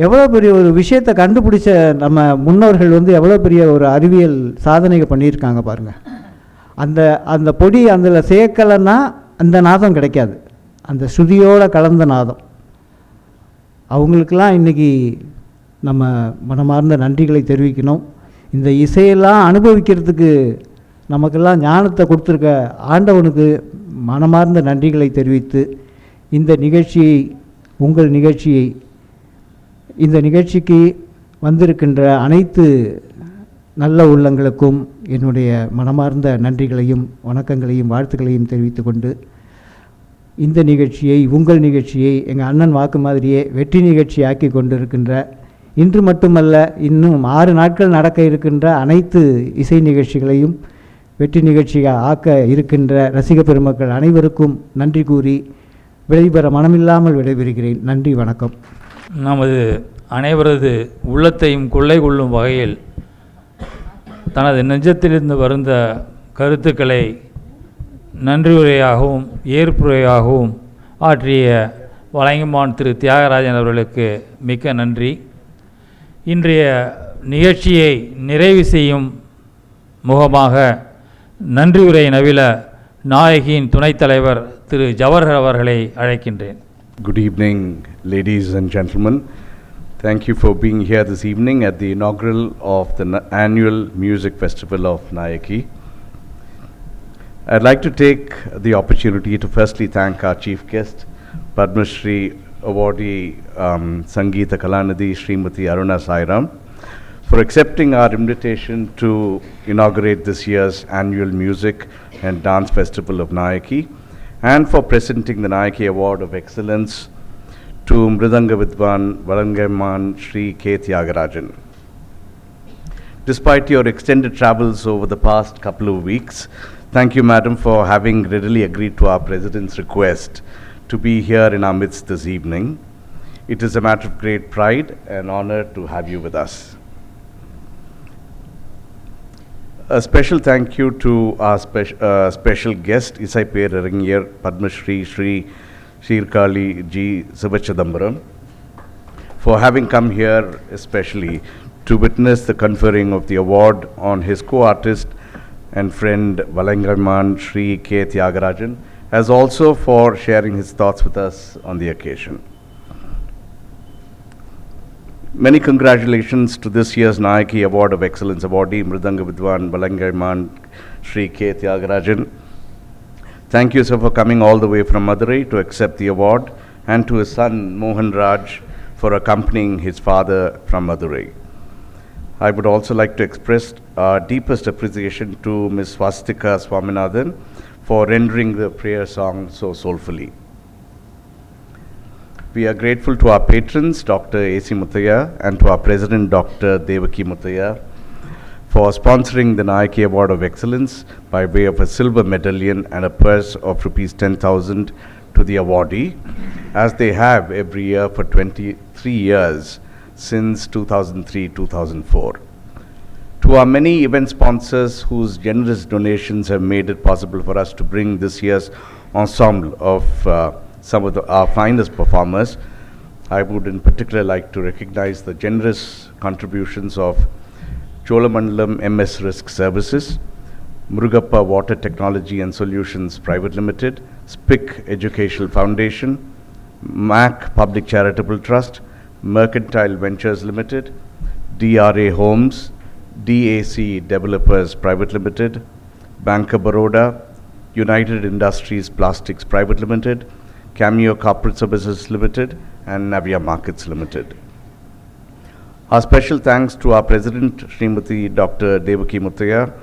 எவ்வளோ பெரிய ஒரு விஷயத்தை கண்டுபிடிச்ச நம்ம முன்னோர்கள் வந்து எவ்வளோ பெரிய ஒரு அறிவியல் சாதனைகள் பண்ணியிருக்காங்க பாருங்கள். அந்த பொடி அதில் சேர்க்கலைன்னா அந்த நாதம் கிடைக்காது, அந்த ஸ்ருதியோடு கலந்த நாதம். அவங்களுக்கெல்லாம் இன்றைக்கி நம்ம மனமார்ந்த நன்றிகளை தெரிவிக்கணும். இந்த இசையெல்லாம் அனுபவிக்கிறதுக்கு நமக்கெல்லாம் ஞானத்தை கொடுத்துருக்க ஆண்டவனுக்கு மனமார்ந்த நன்றிகளை தெரிவித்து இந்த நிகழ்ச்சியை உங்கள் நிகழ்ச்சியை இந்த நிகழ்ச்சிக்கு வந்திருக்கின்ற அனைத்து நல்ல உள்ளங்களுக்கும் என்னுடைய மனமார்ந்த நன்றிகளையும் வணக்கங்களையும் வாழ்த்துக்களையும் தெரிவித்து கொண்டு இந்த நிகழ்ச்சியை உங்கள் நிகழ்ச்சியை எங்கள் அண்ணன் வாக்கு மாதிரியே வெற்றி நிகழ்ச்சி ஆக்கி கொண்டிருக்கின்ற, இன்று மட்டுமல்ல இன்னும் 6 நாட்கள் நடக்க இருக்கின்ற அனைத்து இசை நிகழ்ச்சிகளையும் வெற்றி நிகழ்ச்சியாக ஆக்க இருக்கின்ற ரசிக பெருமக்கள் அனைவருக்கும் நன்றி கூறி விடைபெற மனமில்லாமல் விடைபெறுகிறேன். நன்றி, வணக்கம். நமது அனைவரது உள்ளத்தையும் கொள்ளை கொள்ளும் வகையில் தனது நெஞ்சத்திலிருந்து வருந்த கருத்துக்களை நன்றியுரையாகவும் ஏற்புரையாகவும் ஆற்றிய வலங்கைமான் திரு தியாகராஜன் அவர்களுக்கு மிக்க நன்றி. இன்றைய நிகழ்ச்சியை நிறைவு செய்யும் முகமாக நன்றியுரை நவில நாயகியின் துணைத் தலைவர் திரு ஜவஹர் அவர்களை அழைக்கின்றேன். Good evening, ladies and gentlemen. Thank you for being here this evening at the inaugural of the annual music festival of Nayaki. I'd like to take the opportunity to firstly thank our chief guest, Padma Shri awardee Sangeeta Kalanidhi Srimati Aruna Sairam, for accepting our invitation to inaugurate this year's annual music and dance festival of Nayaki, and for presenting the Nayaki Award of Excellence to Mridanga Vidwan Valangaiman Shri K. Tyagarajan. Despite your extended travels over the past couple of weeks, thank you, Madam, for having readily agreed to our President's request to be here in our midst this evening. It is a matter of great pride and honor to have you with us. A special thank you to our special guest, Isai Perarangiyar Padma Shri Shri Shirkali G. Sivachidambaram, for having come here especially to witness the conferring of the award on his co-artist and friend Valangaiman Shri K. Tyagarajan, as also for sharing his thoughts with us on the occasion. Many congratulations to this year's Nayaki Award of Excellence awardee Mridanga Vidwan Valangaiman Shri K. Tyagarajan. Thank you, sir, for coming all the way from Madurai to accept the award, and to his son Mohan Raj for accompanying his father from Madurai. I would also like to express our deepest appreciation to Ms. Swastika Swaminathan for rendering the prayer song so soulfully. We are grateful to our patrons, Dr. A.C. Muthaiya, and to our President, Dr. Devaki Muthaiya, for sponsoring the Nayaki Award of Excellence by way of a silver medallion and a purse of Rs 10,000 to the awardee, as they have every year for 23 years since 2003-2004. To our many event sponsors whose generous donations have made it possible for us to bring this year's ensemble of some of our finest performers, I would in particular like to recognize the generous contributions of Cholamandalam MS Risk Services, Murugappa Water Technology and Solutions Private Limited, SPIC Educational Foundation, MAC Public Charitable Trust, Mercantile Ventures Limited, DRA Homes, DAC Developers Private Limited, Bank of Baroda, United Industries Plastics Private Limited, Cameo Corporate Services Limited, and Navia Markets Limited. Our special thanks to our President, Srimati Dr. Devaki Muthaiya,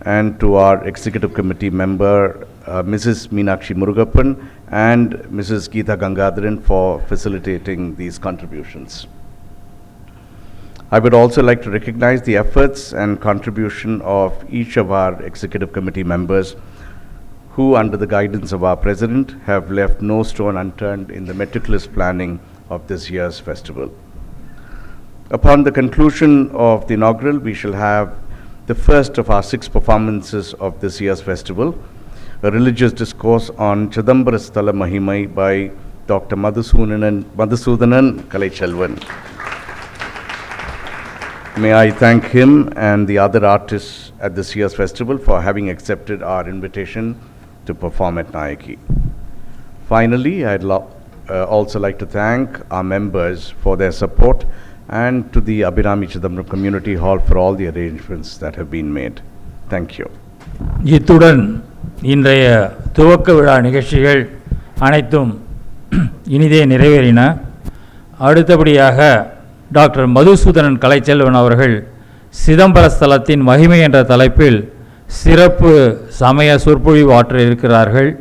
and to our Executive Committee member, Mrs. Meenakshi Murugappan, and Mrs. Geeta Gangadharan for facilitating these contributions. I would also like to recognize the efforts and contribution of each of our Executive Committee members who, under the guidance of our President, have left no stone unturned in the meticulous planning of this year's festival. Upon the conclusion of the inaugural, we shall have the first of our 6 performances of this year's festival, a religious discourse on Chidambara Sthala Mahimai by Dr. Madhusudanan Kalaichelvan. May I thank him and the other artists at this year's festival for having accepted our invitation to perform at Nayaki. Finally, I'd also like to thank our members for their support and to the Abhirami Chidambaram Community Hall for all the arrangements that have been made. Thank you. இத்துடன் இன்றைய துவக்க விழா நிகழ்ச்சிகள் அனைத்தும் இனிதே நிறைவேறின. அடுத்தபடியாக doctor Madhusudhanan Kalaiselvan அவர்கள் சிதம்பர ஸ்தலத்தின் மகிமை என்ற தலைப்பில் சிறப்பு சமய சொற்பொழிவு ஆற்ற இருக்கிறார்கள்.